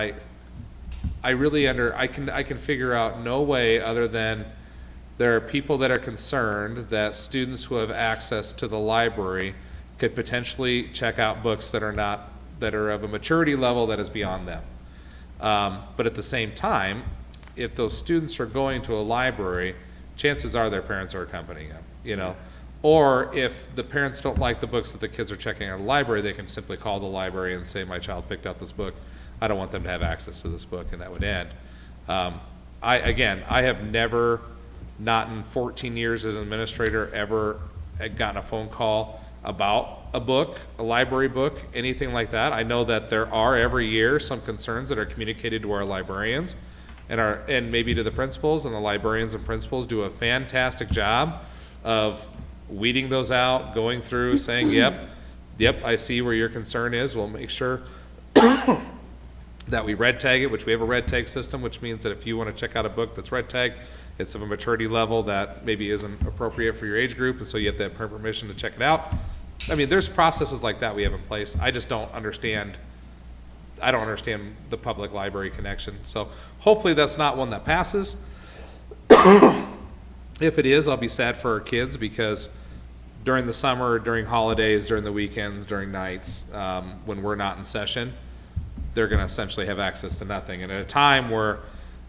I can figure out no way other than there are people that are concerned that students who have access to the library could potentially check out books that are of a maturity level that is beyond them. But at the same time, if those students are going to a library, chances are their parents are accompanying them, you know. Or if the parents don't like the books that the kids are checking out of the library, they can simply call the library and say, my child picked out this book. I don't want them to have access to this book, and that would end. I have never, not in 14 years as an administrator, ever had gotten a phone call about a book, a library book, anything like that. I know that there are every year some concerns that are communicated to our librarians and maybe to the principals, and the librarians and principals do a fantastic job of weeding those out, going through, saying, yep, I see where your concern is. We'll make sure that we red tag it, which we have a red tag system, which means that if you want to check out a book that's red tagged, it's of a maturity level that maybe isn't appropriate for your age group, and so you have to have permission to check it out. I mean, there's processes like that we have in place. I just don't understand. I don't understand the public library connection. So hopefully that's not one that passes. If it is, I'll be sad for our kids, because during the summer, during holidays, during the weekends, during nights, when we're not in session, they're going to essentially have access to nothing. And at a time where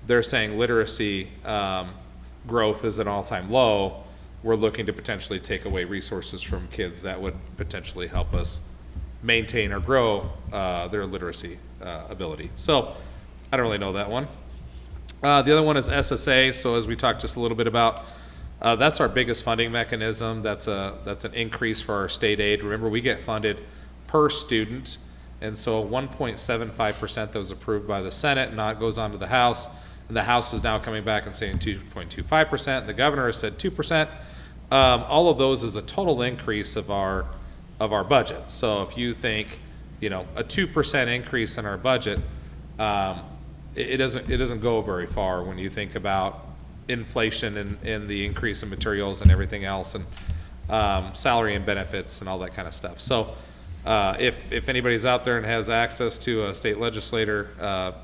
they're saying literacy growth is at an all-time low, we're looking to potentially take away resources from kids that would potentially help us maintain or grow their literacy ability. So I don't really know that one. The other one is SSA. So as we talked just a little bit about, That's our biggest funding mechanism. That's an increase for our state aid. Remember, we get funded per student, and so 1.75% that was approved by the Senate now it goes on to the House, and the House is now coming back and saying 2.25%. The governor has said 2%. All of those is a total increase of our budget. So if you think, a 2% increase in our budget, it doesn't go very far when you think about inflation and the increase in materials and everything else, and salary and benefits and all that kind of stuff. So if anybody's out there and has access to a state legislator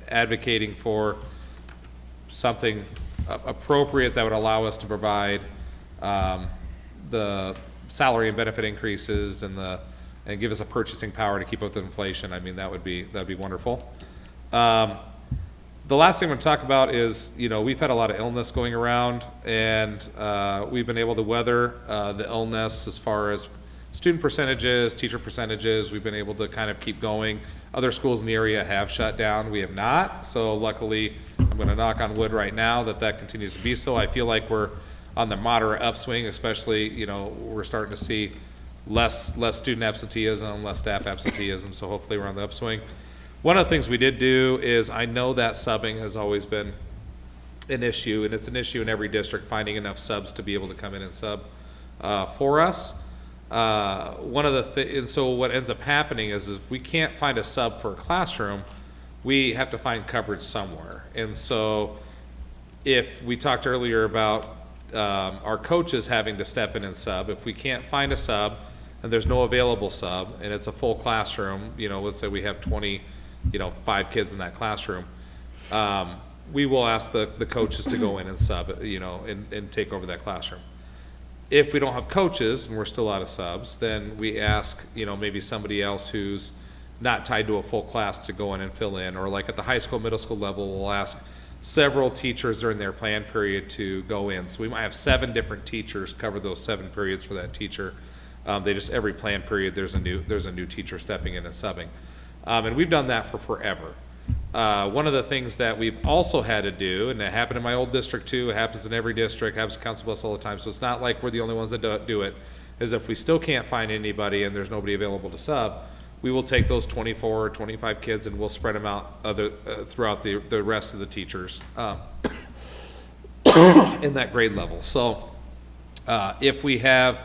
advocating for something appropriate that would allow us to provide the salary and benefit increases and give us a purchasing power to keep up with inflation, I mean, that'd be wonderful. The last thing I'm going to talk about is, we've had a lot of illness going around, and we've been able to weather the illness as far as student percentages, teacher percentages. We've been able to kind of keep going. Other schools in the area have shut down. We have not. So luckily, I'm going to knock on wood right now that continues to be so. I feel like we're on the moderate upswing, especially, we're starting to see less student absenteeism, less staff absenteeism. So hopefully we're on the upswing. One of the things we did do is, I know that subbing has always been an issue, and it's an issue in every district, finding enough subs to be able to come in and sub for us. And so what ends up happening is if we can't find a sub for a classroom, we have to find coverage somewhere. And so if we talked earlier about our coaches having to step in and sub, if we can't find a sub and there's no available sub and it's a full classroom, let's say we have 5 kids in that classroom, we will ask the coaches to go in and sub, and take over that classroom. If we don't have coaches and we're still out of subs, then we ask, maybe somebody else who's not tied to a full class to go in and fill in, or like at the high school, middle school level, we'll ask several teachers during their plan period to go in. So we might have 7 different teachers cover those 7 periods for that teacher. Every plan period, there's a new teacher stepping in and subbing. And we've done that for forever. One of the things that we've also had to do, and it happened in my old district too, it happens in every district, happens in Council Bluffs all the time, so it's not like we're the only ones that do it, is if we still can't find anybody and there's nobody available to sub, we will take those 24 or 25 kids and we'll spread them out throughout the rest of the teachers in that grade level. So if we have,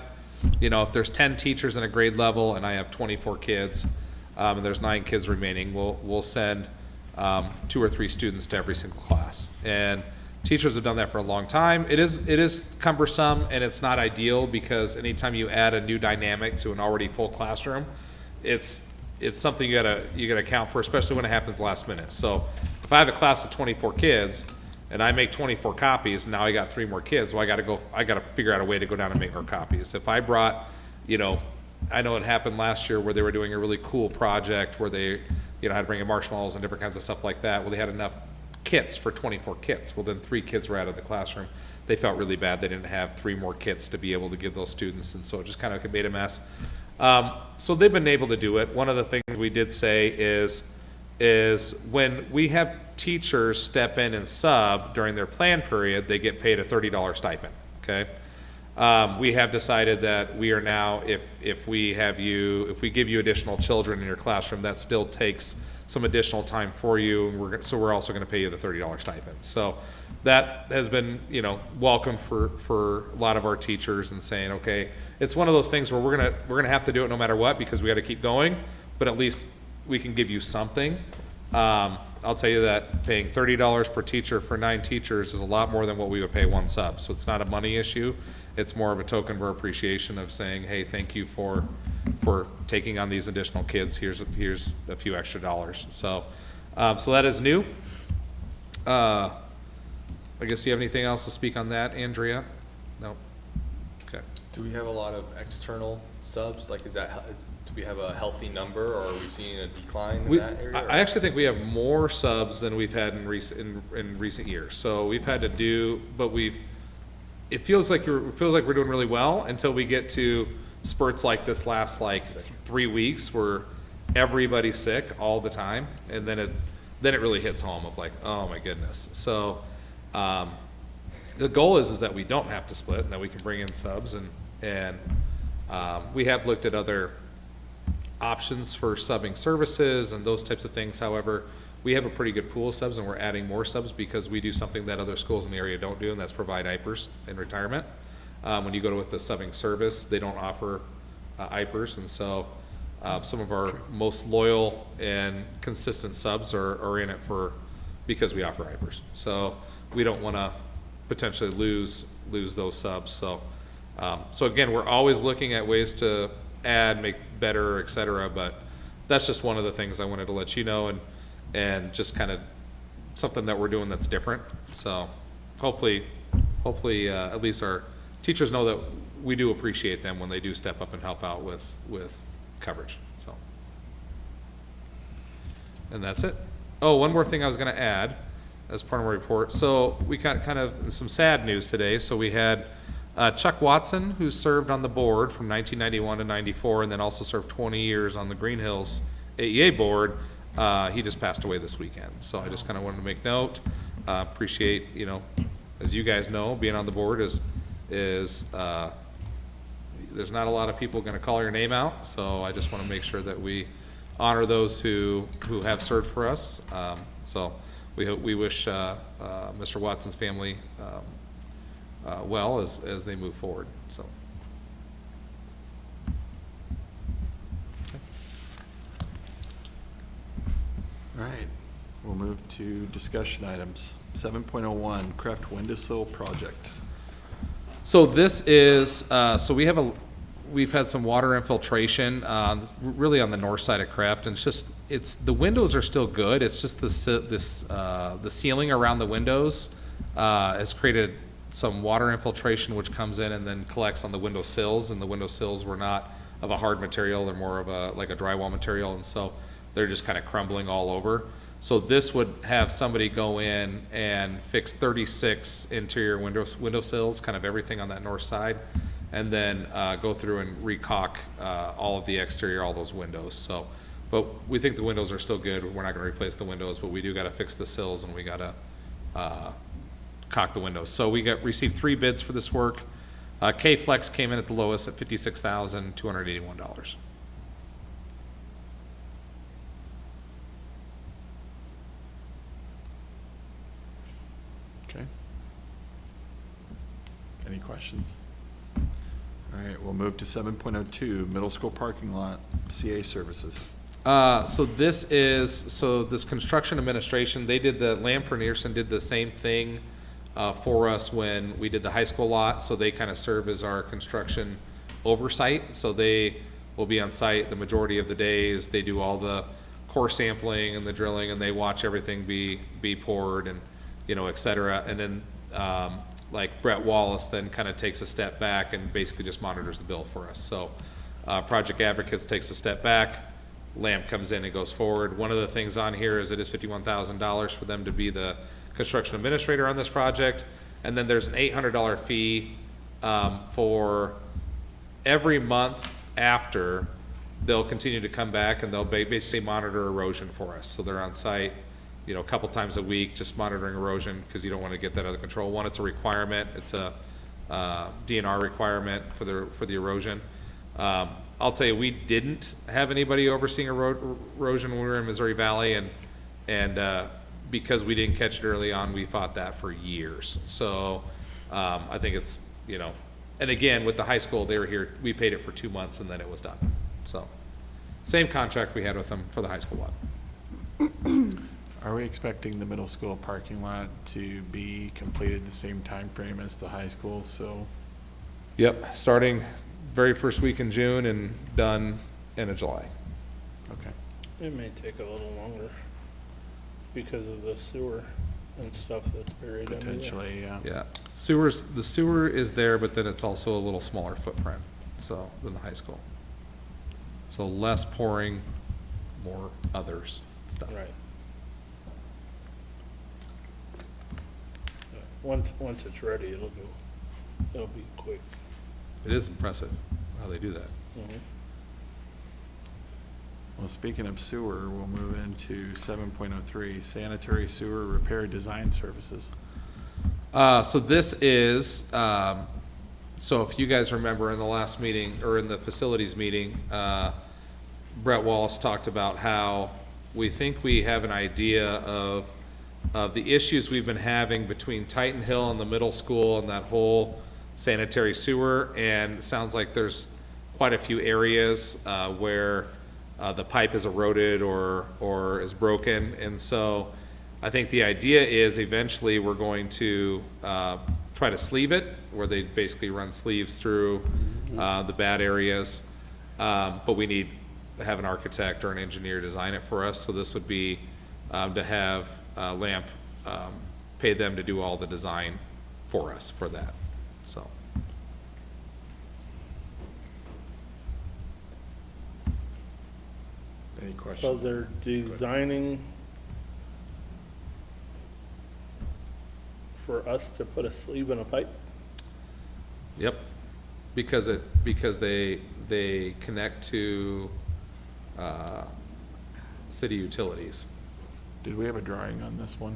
if there's 10 teachers in a grade level and I have 24 kids, and there's 9 kids remaining, we'll send 2 or 3 students to every single class. And teachers have done that for a long time. It is cumbersome and it's not ideal, because anytime you add a new dynamic to an already full classroom, it's something you gotta account for, especially when it happens last minute. So if I have a class of 24 kids and I make 24 copies, and now I got 3 more kids, well, I gotta figure out a way to go down and make more copies. If I brought, I know it happened last year where they were doing a really cool project where they, had to bring in marshmallows and different kinds of stuff like that. Well, they had enough kits for 24 kits. Well, then 3 kids were out of the classroom. They felt really bad they didn't have 3 more kits to be able to give those students, and so it just kind of made a mess. So they've been able to do it. One of the things we did say is when we have teachers step in and sub during their plan period, they get paid a $30 stipend, okay? We have decided that we are now, if we give you additional children in your classroom, that still takes some additional time for you, and we're also going to pay you the $30 stipend. So that has been, welcome for a lot of our teachers, and saying, okay, it's one of those things where we're gonna have to do it no matter what, because we got to keep going, but at least we can give you something. I'll tell you that paying $30 per teacher for 9 teachers is a lot more than what we would pay 1 sub. So it's not a money issue. It's more of a token of our appreciation of saying, hey, thank you for taking on these additional kids. Here's a few extra dollars. So that is new. I guess, do you have anything else to speak on that, Andrea? No? Okay. Do we have a lot of external subs? Like, do we have a healthy number, or are we seeing a decline in that area? I actually think we have more subs than we've had in recent years. So we've had to do, but it feels like we're doing really well until we get to spurts like this last 3 weeks where everybody's sick all the time, and then it really hits home of like, oh my goodness. So the goal is that we don't have to split and that we can bring in subs and we have looked at other options for subbing services and those types of things. However, we have a pretty good pool of subs and we're adding more subs because we do something that other schools in the area don't do, and that's provide IPERS in retirement. When you go with the subbing service, they don't offer IPERS, and so some of our most loyal and consistent subs are in it because we offer IPERS. So we don't want to potentially lose those subs. So again, we're always looking at ways to add, make better, et cetera, but that's just one of the things I wanted to let you know, and just kind of something that we're doing that's different. So hopefully at least our teachers know that we do appreciate them when they do step up and help out with coverage. So, and that's it. Oh, one more thing I was going to add as part of my report. So we got kind of some sad news today. So we had Chuck Watson, who served on the board from 1991 to 94, and then also served 20 years on the Green Hills AEA board. He just passed away this weekend. So I just kind of wanted to make note. Appreciate, as you guys know, being on the board is there's not a lot of people going to call your name out. So I just want to make sure that we honor those who have served for us. So we wish Mr. Watson's family well as they move forward. So. All right, we'll move to discussion items. 7.01 Kraft Windowsill Project. So this is, we've had some water infiltration, really on the north side of Kraft, and the windows are still good. It's just the ceiling around the windows has created some water infiltration, which comes in and then collects on the window sills, and the window sills were not of a hard material. They're more of like a drywall material, and so they're just kind of crumbling all over. So this would have somebody go in and fix 36 interior window sills, kind of everything on that north side, and then go through and recaulk all of the exterior, all those windows. So, but we think the windows are still good. We're not going to replace the windows, but we do got to fix the sills and we got to caulk the windows. So we received 3 bids for this work. K-Flex came in at the lowest at $56,281. Okay. Any questions? All right, we'll move to 7.02 Middle School Parking Lot CA Services. So this construction administration, they did Lamper Nearson did the same thing for us when we did the high school lot. So they kind of serve as our construction oversight. So they will be on site the majority of the days. They do all the core sampling and the drilling, and they watch everything be poured and, et cetera. And then, like Brett Wallace then kind of takes a step back and basically just monitors the bill for us. So, Project Advocates takes a step back, LAMP comes in and goes forward. One of the things on here is it is $51,000 for them to be the construction administrator on this project. And then there's an $800 fee, for every month after. They'll continue to come back and they'll basically monitor erosion for us. So they're on site, a couple times a week, just monitoring erosion, because you don't want to get that out of control. One, it's a requirement. It's a DNR requirement for the erosion. I'll tell you, we didn't have anybody overseeing erosion when we were in Missouri Valley, and because we didn't catch it early on, we fought that for years. So I think it's, and again, with the high school, they were here, we paid it for 2 months and then it was done. So same contract we had with them for the high school lot. Are we expecting the middle school parking lot to be completed the same time frame as the high school? So, Yep, starting very first week in June and done end of July. okay. It may take a little longer because of the sewer and stuff that's buried under there. Potentially, yeah. Yeah, the sewer is there, but then it's also a little smaller footprint, so, than the high school. So less pouring, more others stuff. Right. Once it's ready, it'll be quick. It is impressive how they do that. Mhm. Well, speaking of sewer, we'll move into 7.03 Sanitary Sewer Repair Design Services. So this is, so if you guys remember in the last meeting, or in the facilities meeting, Brett Wallace talked about how we think we have an idea of the issues we've been having between Titan Hill and the middle school and that whole sanitary sewer, and it sounds like there's quite a few areas where the pipe is eroded or is broken. And so I think the idea is eventually we're going to try to sleeve it, where they basically run sleeves through the bad areas. But we need to have an architect or an engineer design it for us. So this would be to have LAMP pay them to do all the design for us for that, so. Any So questions? they're designing for us to put a sleeve in a pipe? Yep, because they connect to, city utilities. Did we have a drawing on this one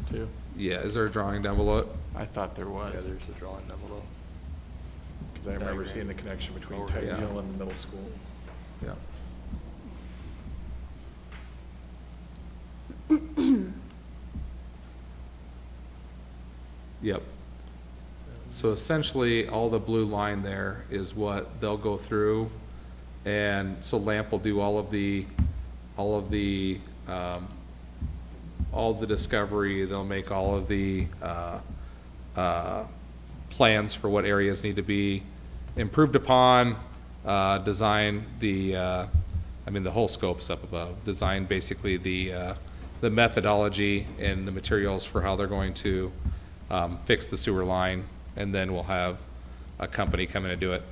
too? Yeah, is there a drawing down below it? I thought there Yeah, was, there's a drawing down below. because I remember diagram. seeing the connection between Oh, Titan yeah. Hill and the middle school. Yeah. Yep. So essentially, all the blue line there is what they'll go through, and so LAMP will do all the discovery, they'll make all of the, plans for what areas need to be improved upon, design the, the whole scope's up above, design basically the methodology and the materials for how they're going to, fix the sewer line, and then we'll have a company come in and do it.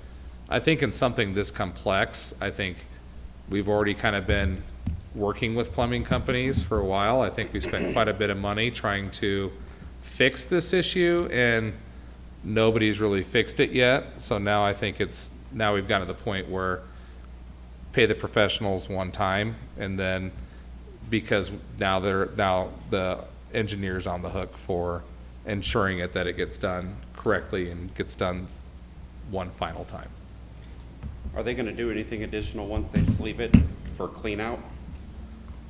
I think in something this complex, I think we've already kind of been working with plumbing companies for a while. I think we spent quite a bit of money trying to fix this issue, and nobody's really fixed it yet. So now I think now we've gotten to the point where pay the professionals one time, and then because now the engineer's on the hook for ensuring that it gets done correctly and gets done one final time. Are they gonna do anything additional once they sleeve it for clean out?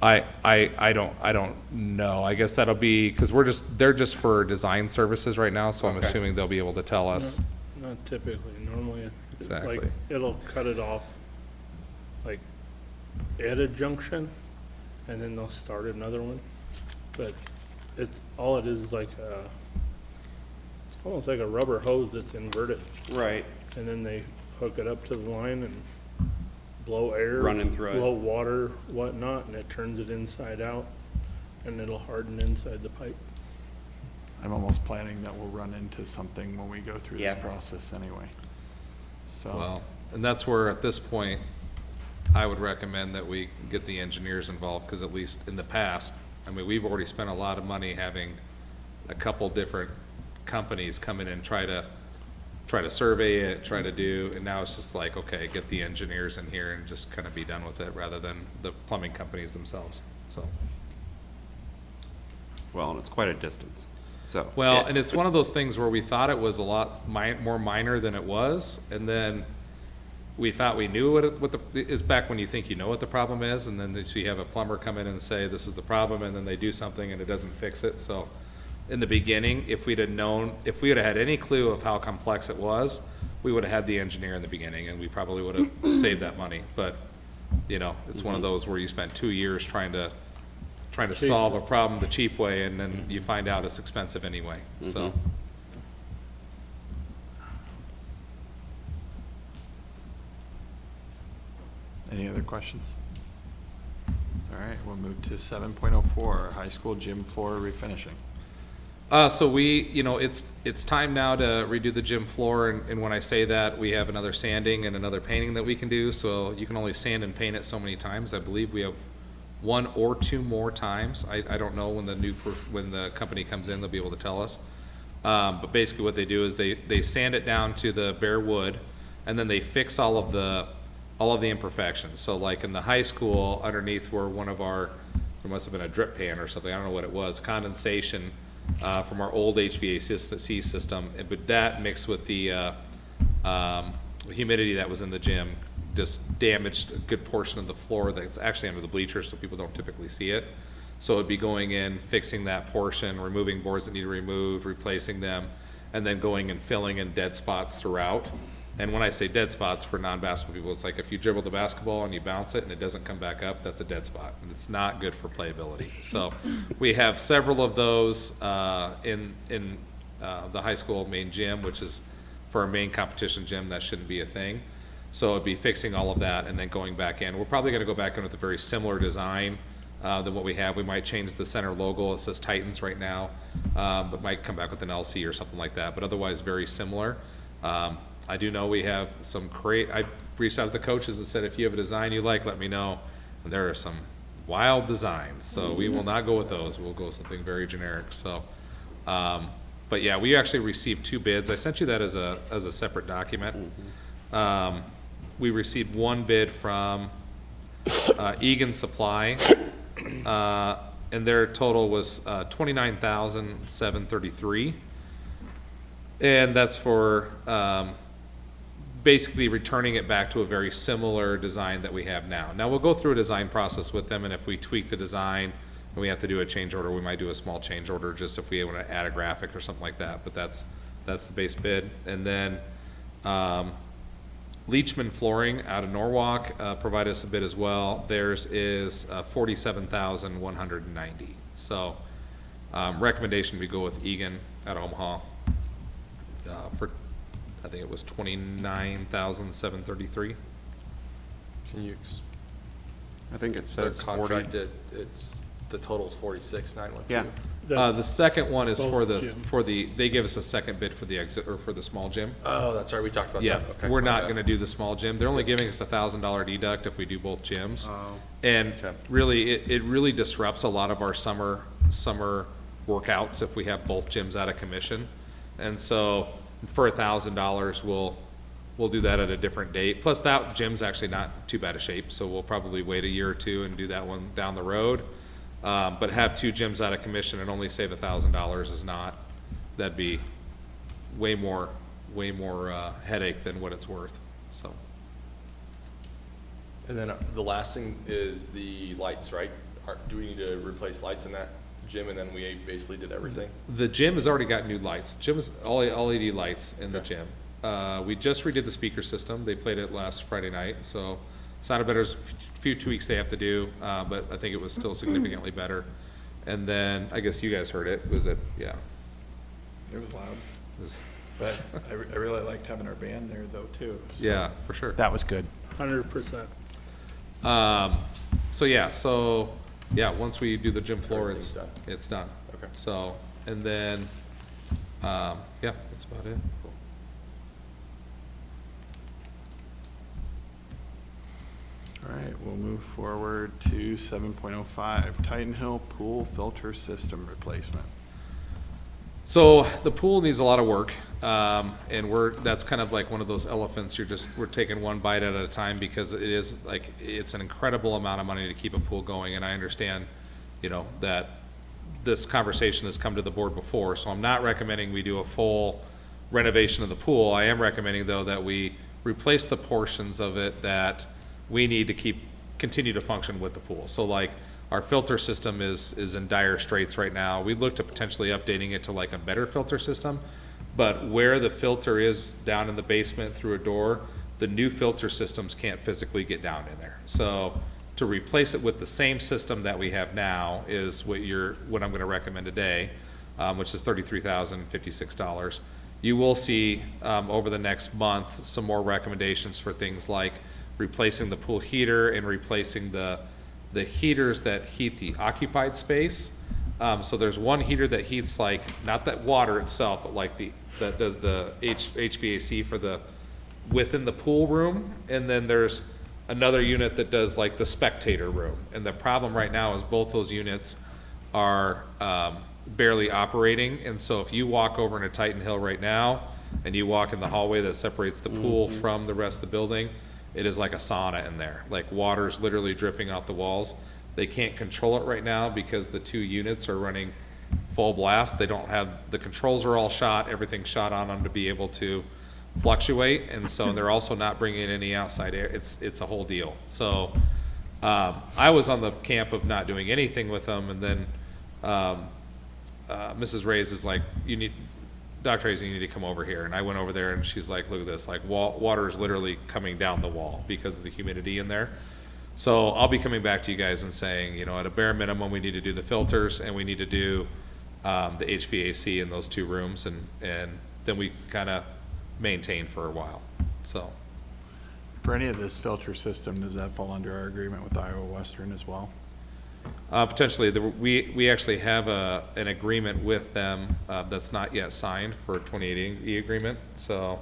I don't know. I guess that'll be, because they're just for design services right now, so I'm Okay. assuming they'll be able to tell us. Not typically, normally, Exactly. like, it'll cut it off, like, at a junction, and then they'll start another one. But all it is like it's almost like a rubber hose that's inverted, Right, and then they hook it up to the line and blow air. Running through it. Blow water, whatnot, and it turns it inside out, and it'll harden inside the pipe. I'm almost planning that we'll run into something when we go through this Yeah. process anyway. So, Well, and that's where, at this point, I would recommend that we get the engineers involved, because at least in the past, we've already spent a lot of money having a couple different companies come in and try to survey it, try to do, and now it's just like, okay, get the engineers in here and just kind of be done with it, rather than the plumbing companies themselves, so. well, and it's quite a distance, so. Well, and it's one of those things where we thought it was a lot more minor than it was, and then we thought we knew it's back when you think you know what the problem is, and then so you have a plumber come in and say, this is the problem, and then they do something and it doesn't fix it. So in the beginning, if we'd have had any clue of how complex it was, we would have had the engineer in the beginning, and we probably would have saved that money. But, it's one of those where you spent 2 years trying to solve a problem the cheap way, and then you find out it's expensive anyway, so. Mhm. any other questions? All right, we'll move to 7.04, high school gym floor refinishing. So it's time now to redo the gym floor, and when I say that, we have another sanding and another painting that we can do, so you can only sand and paint it so many times. I believe we have 1 or 2 more times. I don't know when the company comes in, they'll be able to tell us. But basically what they do is they sand it down to the bare wood, and then they fix all of the imperfections. So like in the high school, underneath where there must have been a drip pan or something, I don't know what it was, condensation from our old HVAC system, but that mixed with the humidity that was in the gym just damaged a good portion of the floor that's actually under the bleachers, so people don't typically see it. So it'd be going in, fixing that portion, removing boards that need removed, replacing them, and then going and filling in dead spots throughout. And when I say dead spots for non-basketball people, it's like if you dribble the basketball and you bounce it and it doesn't come back up, that's a dead spot, and it's not good for playability. So we have several of those in the high school main gym, which is for our main competition gym. That shouldn't be a thing. So it'd be fixing all of that and then going back in. We're probably gonna go back in with a very similar design than what we have. We might change the center logo. It says Titans right now, but might come back with an LC or something like that, but otherwise very similar. I do know we have some I reached out to the coaches and said, if you have a design you like, let me know. And there are some wild designs, so we will not go with those. We'll go with something very generic, so. But yeah, we actually received 2 bids. I sent you that as a separate document. We received 1 bid from Egan Supply, and their total was $29,733, and that's for basically returning it back to a very similar design that we have now. Now we'll go through a design process with them, and if we tweak the design and we have to do a change order, we might do a small change order just if we want to add a graphic or something like that. But that's the base bid, and then. Leachman Flooring out of Norwalk provided us a bid as well. Theirs is $47,190. So recommendation, we go with Egan out of Omaha for, I think it was $29,733. Can you, I think it their says 40. contract, the total's 46,912. Yeah. The second one is for Both the, gyms. they gave us a second bid for the exit, or for the small gym. Oh, that's right, we talked about Yeah, that. Okay, we're my not bad. gonna do the small gym. They're only giving us $1,000 deduct if we do both gyms. Oh, And okay. really, it really disrupts a lot of our summer workouts if we have both gyms out of commission. And so for $1,000, we'll do that at a different date. Plus that gym's actually not too bad a shape, so we'll probably wait a year or two and do that one down the road. But have 2 gyms out of commission and only save $1,000 is not, that'd be way more headache than what it's worth, so. And then the last thing is the lights, right? Do we need to replace lights in that gym, and then we basically did everything? The gym has already got new lights. Gym's all LED lights in the Okay. gym. We just redid the speaker system. They played it last Friday night, so sounded better. There's a few tweaks they have to do, but I think it was still significantly better. And then, I guess you guys heard it, was it, yeah. It was loud, It was- but I really liked having our band there though, too. So Yeah, for sure. that was good. 100%. So yeah, once we do the gym floor, Everything's done. it's done. Okay. So, and then, yeah, that's about it. All right, we'll move forward to 7.05, Titan Hill Pool Filter System Replacement. So the pool needs a lot of work, and that's kind of like one of those elephants, we're taking one bite at a time, because it is like, it's an incredible amount of money to keep a pool going, and I understand, that this conversation has come to the board before, so I'm not recommending we do a full renovation of the pool. I am recommending, though, that we replace the portions of it that we need to continue to function with the pool. So like, our filter system is in dire straits right now. We'd look to potentially updating it to like a better filter system, but where the filter is down in the basement through a door, the new filter systems can't physically get down in there. So to replace it with the same system that we have now is what I'm gonna recommend today, which is $33,056. You will see, over the next month, some more recommendations for things like replacing the pool heater and replacing the heaters that heat the occupied space. So there's one heater that heats like, not that water itself, but like that does the HVAC for within the pool room. And then there's another unit that does like the spectator room. And the problem right now is both those units are barely operating. And so if you walk over into Titan Hill right now and you walk in the hallway that separates the pool from the rest of the building, it is like a sauna in there. Like water's literally dripping off the walls. They can't control it right now because the 2 units are running full blast. They don't have, the controls are all shot, everything's shot on them to be able to fluctuate, and so they're also not bringing in any outside air. It's a whole deal. So I was on the camp of not doing anything with them, and then Mrs. Reyes is like, Dr. Hayes, you need to come over here. And I went over there, and she's like, look at this, like water is literally coming down the wall because of the humidity in there. So I'll be coming back to you guys and saying, at a bare minimum, we need to do the filters, and we need to do the HVAC in those 2 rooms, and then we kind of maintain for a while. So For any of this filter system, does that fall under our agreement with Iowa Western as well? potentially, we actually have an agreement with them that's not yet signed for a 2080 agreement. So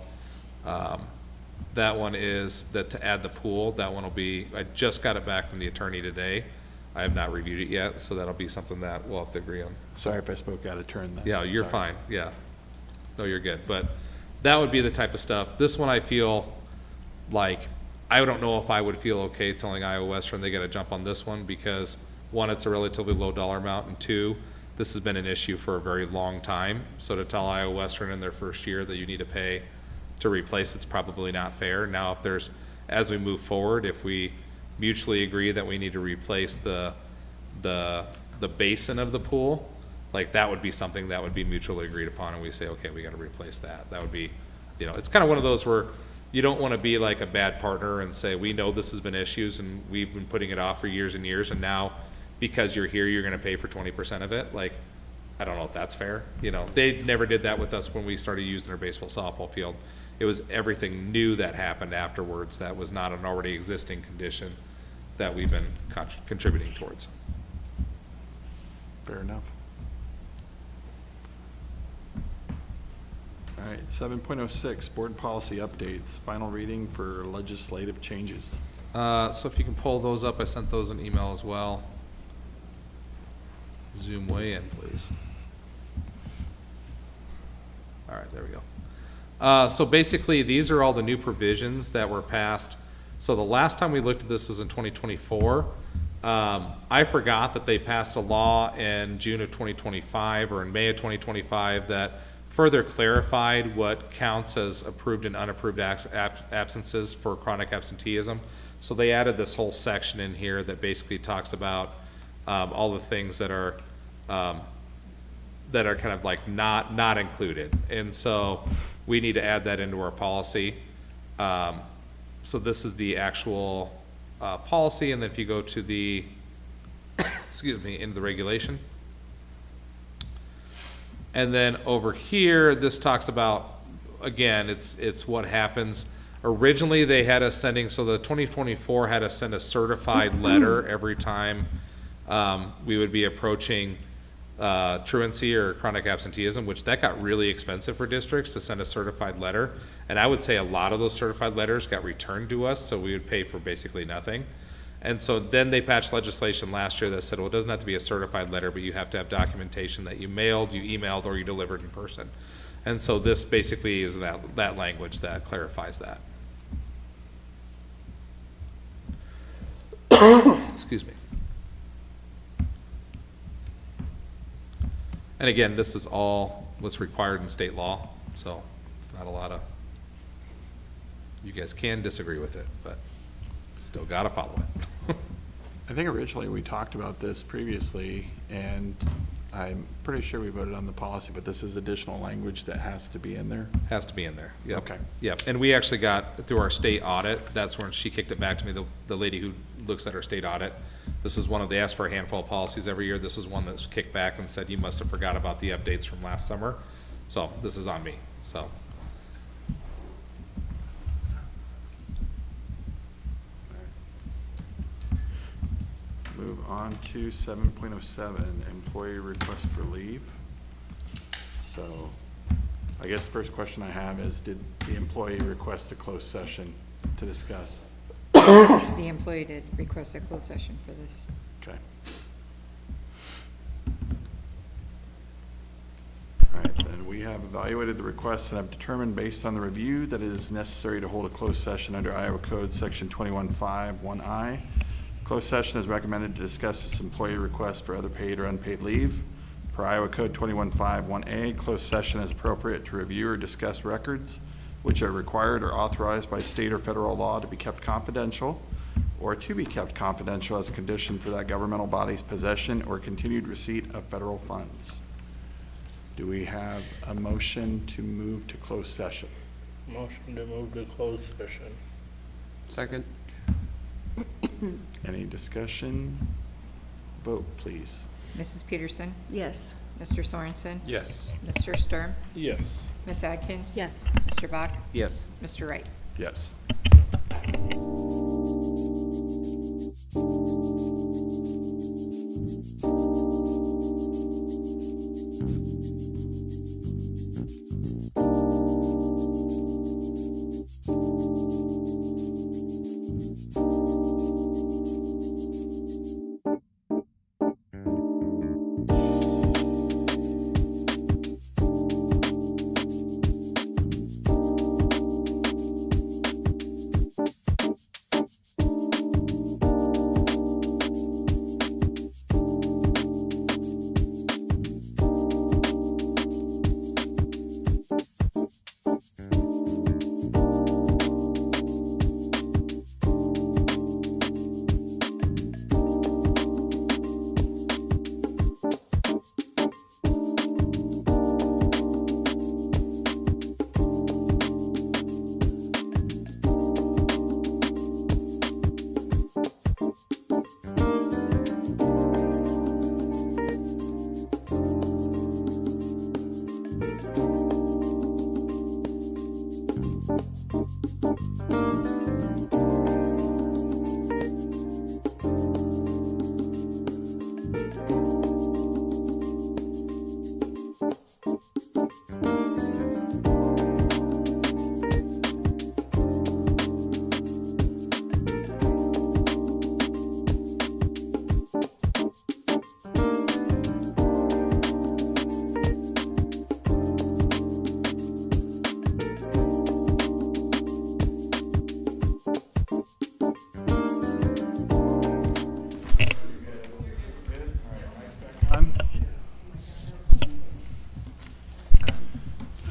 that one is that to add the pool, that one will be, I just got it back from the attorney today. I have not reviewed it yet, so that'll be something that we'll have to agree on. Sorry if I spoke out of turn then. Yeah, you're Sorry. fine, yeah. No, you're good, but that would be the type of stuff. This one I feel like, I don't know if I would feel okay telling Iowa Western they gotta jump on this one, because one, it's a relatively low dollar amount, and two, this has been an issue for a very long time. So to tell Iowa Western in their first year that you need to pay to replace, it's probably not fair. Now, if there's, as we move forward, if we mutually agree that we need to replace the basin of the pool, like that would be something that would be mutually agreed upon, and we say, okay, we gotta replace that. That would be, it's kind of one of those where you don't want to be like a bad partner and say, we know this has been issues and we've been putting it off for years and years, and now because you're here, you're gonna pay for 20% of it. Like, I don't know if that's fair. They never did that with us when we started using their baseball softball field. It was everything new that happened afterwards that was not an already existing condition that we've been contributing towards. Fair enough. All right, 7.06, board policy updates, final reading for legislative changes. So if you can pull those up, I sent those an email as well. Zoom way in, please. All right, there we go. So basically, these are all the new provisions that were passed. So the last time we looked at this was in 2024. I forgot that they passed a law in June of 2025 or in May of 2025 that further clarified what counts as approved and unapproved absences for chronic absenteeism. So they added this whole section in here that basically talks about all the things that are kind of like not included. And so we need to add that into our policy. So this is the actual policy, and then if you go to the, excuse me, into the regulation. And then over here, this talks about, again, it's what happens. Originally, they had us sending, so the 2024 had us send a certified letter every time we would be approaching truancy or chronic absenteeism, which that got really expensive for districts to send a certified letter. And I would say a lot of those certified letters got returned to us, so we would pay for basically nothing. And so then they patched legislation last year that said, well, it doesn't have to be a certified letter, but you have to have documentation that you mailed, you emailed, or you delivered in person. And so this basically is that language that clarifies that. Excuse me. And again, this is all what's required in state law, so it's not a lot of, you guys can disagree with it, but still gotta follow it. I think originally we talked about this previously, and I'm pretty sure we voted on the policy, but this is additional language that has to be in there. Has to be in there, yep. Okay. Yep, and we actually got, through our state audit, that's when she kicked it back to me, the lady who looks at our state audit. This is one of, they ask for a handful of policies every year. This is one that's kicked back and said, you must have forgot about the updates from last summer. So this is on me, so. Move on to 7.07, employee request for leave. So I guess the first question I have is, did the employee request a closed session to discuss? The employee did request a closed session for this. Okay. All right, then we have evaluated the request and have determined based on the review that it is necessary to hold a closed session under Iowa Code Section 21.5(1)(I). Closed session is recommended to discuss this employee request for other paid or unpaid leave, Per Iowa Code 2151A, closed session is appropriate to review or discuss records which are required or authorized by state or federal law to be kept confidential or to be kept confidential as a condition for that governmental body's possession or continued receipt of federal funds. Do we have a motion to move to closed session? Motion to move to closed session. Second. Any discussion? Vote, please. Mrs. Peterson? Yes. Mr. Sorensen? Yes. Mr. Sturm? Yes. Ms. Atkins? Yes. Mr. Bach? Yes. Mr. Wright? Yes.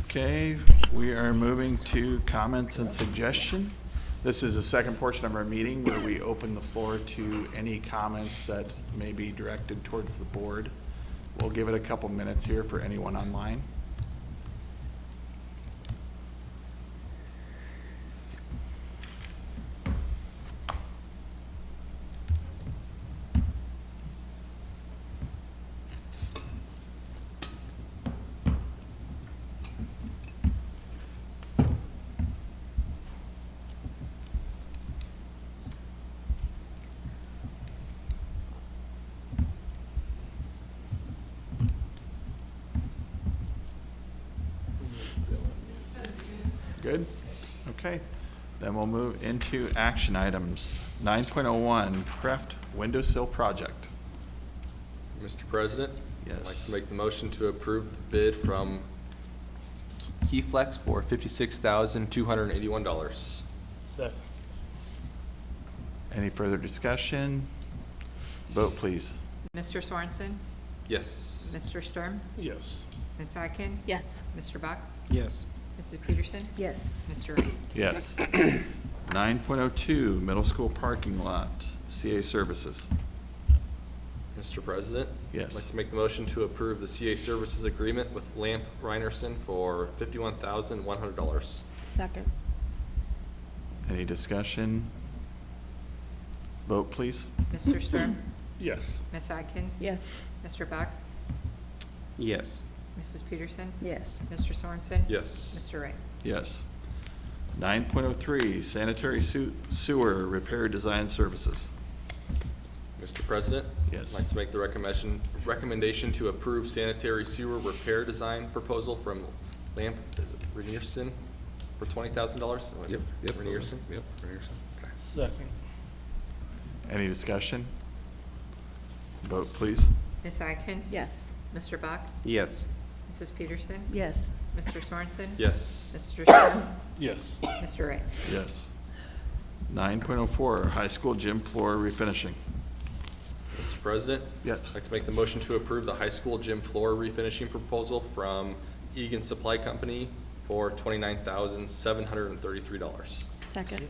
Okay, we are moving to comments and suggestion. This is the second portion of our meeting where we open the floor to any comments that may be directed towards the board. We'll give it a couple minutes here for anyone online. Good? Okay. Then we'll move into action items. 9.01, Creft Windowsill Project. Mr. President? I'd like Yes. to make the motion to approve the bid from Keyflex for $56,281. Second. Any further discussion? Vote, please. Mr. Sorensen? Yes. Mr. Sturm? Yes. Ms. Atkins? Yes. Mr. Bach? Yes. Mrs. Peterson? Yes. Mr. Wright? Yes. 9.02, Middle School Parking Lot, CA Services. Mr. President? Yes. I'd like to make the motion to approve the CA Services Agreement with Lamp Reinerson for $51,100. Second. Any discussion? Vote, please. Mr. Sturm? Yes. Ms. Atkins? Yes. Mr. Bach? Yes. Mrs. Peterson? Yes. Mr. Sorensen? Yes. Mr. Wright? Yes. 9.03, Sanitary Sewer Repair Design Services. Mr. President? Yes. I'd like to make the recommendation to approve sanitary sewer repair design proposal from Lamp, is it Reinerson for $20,000? Yep. Reinerson? Yep. Ryerson. Okay. Second. Any discussion? Vote, please. Ms. Atkins? Yes. Mr. Bach? Yes. Mrs. Peterson? Yes. Mr. Sorensen? Yes. Mr. Sturm? Yes. Mr. Wright? Yes. 9.04, High School Gym Floor Refinishing. Mr. Mr. President? Yes. I'd like to make the motion to approve the high school gym floor refinishing proposal from Egan Supply Company for $29,733. Second.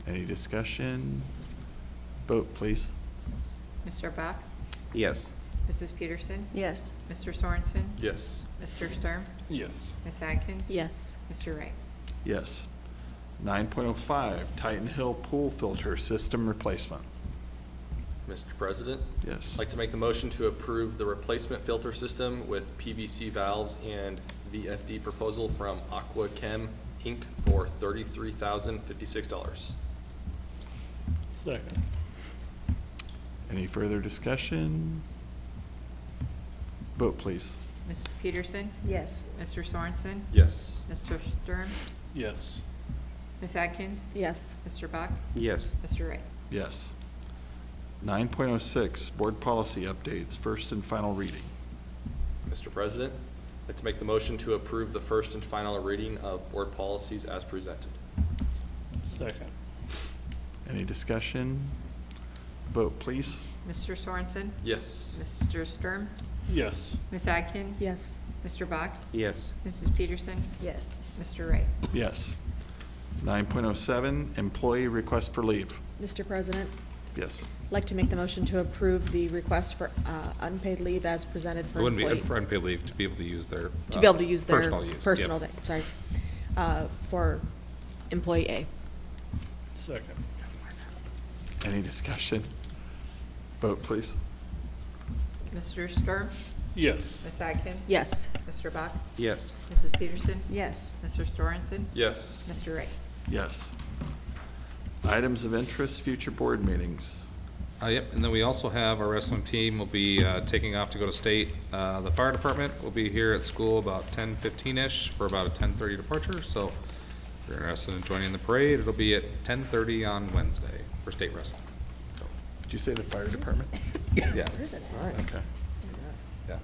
Any discussion? Vote, please. Mr. Bach? Yes. Mrs. Peterson? Yes. Mr. Sorensen? Yes. Mr. Sturm? Yes. Ms. Atkins? Yes. Mr. Wright? Yes. 9.05, Titan Hill Pool Filter System Replacement. Mr. President? Yes. I'd like to make the motion to approve the replacement filter system with PVC valves and VFD proposal from Aqua Chem Inc. for $33,056. Second. Any further discussion? Vote, please. Mrs. Peterson? Yes. Mr. Sorensen? Yes. Mr. Sturm? Yes. Ms. Atkins? Yes. Mr. Bach? Yes. Mr. Wright? Yes. 9.06, Board Policy Updates, first and final reading. Mr. President, I'd like to make the motion to approve the first and final reading of board policies as presented. Second. Any discussion? Vote, please. Mr. Sorensen? Yes. Mr. Sturm? Yes. Ms. Atkins? Yes. Mr. Bach? Yes. Mrs. Peterson? Yes. Mr. Wright? Yes. 9.07, Employee Request for Leave. Mr. President, Yes. I'd like to make the motion to approve the request for unpaid leave as presented It for wouldn't be employee. for unpaid leave, to be able to use their. To be able to use their Personal use. personal Yep. day, sorry, for employee A. Second. Any discussion? Vote, please. Mr. Sturm? Yes. Ms. Atkins? Yes. Mr. Bach? Yes. Mrs. Peterson? Yes. Mr. Sorensen? Yes. Mr. Wright? Yes. Items of interest, future board meetings. Yep, and then we also have our wrestling team will be taking off to go to state. The fire department will be here at school about 10:15-ish for about a 10:30 departure, so if you're interested in joining the parade, it'll be at 10:30 on Wednesday for state wrestling. So, Did you say the fire department? yeah, Okay. yeah.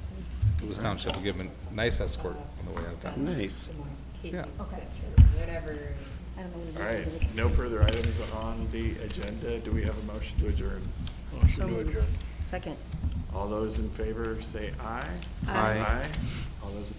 Lewis Township will give them a nice escort on the way out of town. Nice. Yeah. Whatever. All right, no further items on the agenda. Do we have a motion to adjourn? Motion to adjourn. Second. All those in favor say aye. Aye. Aye. All those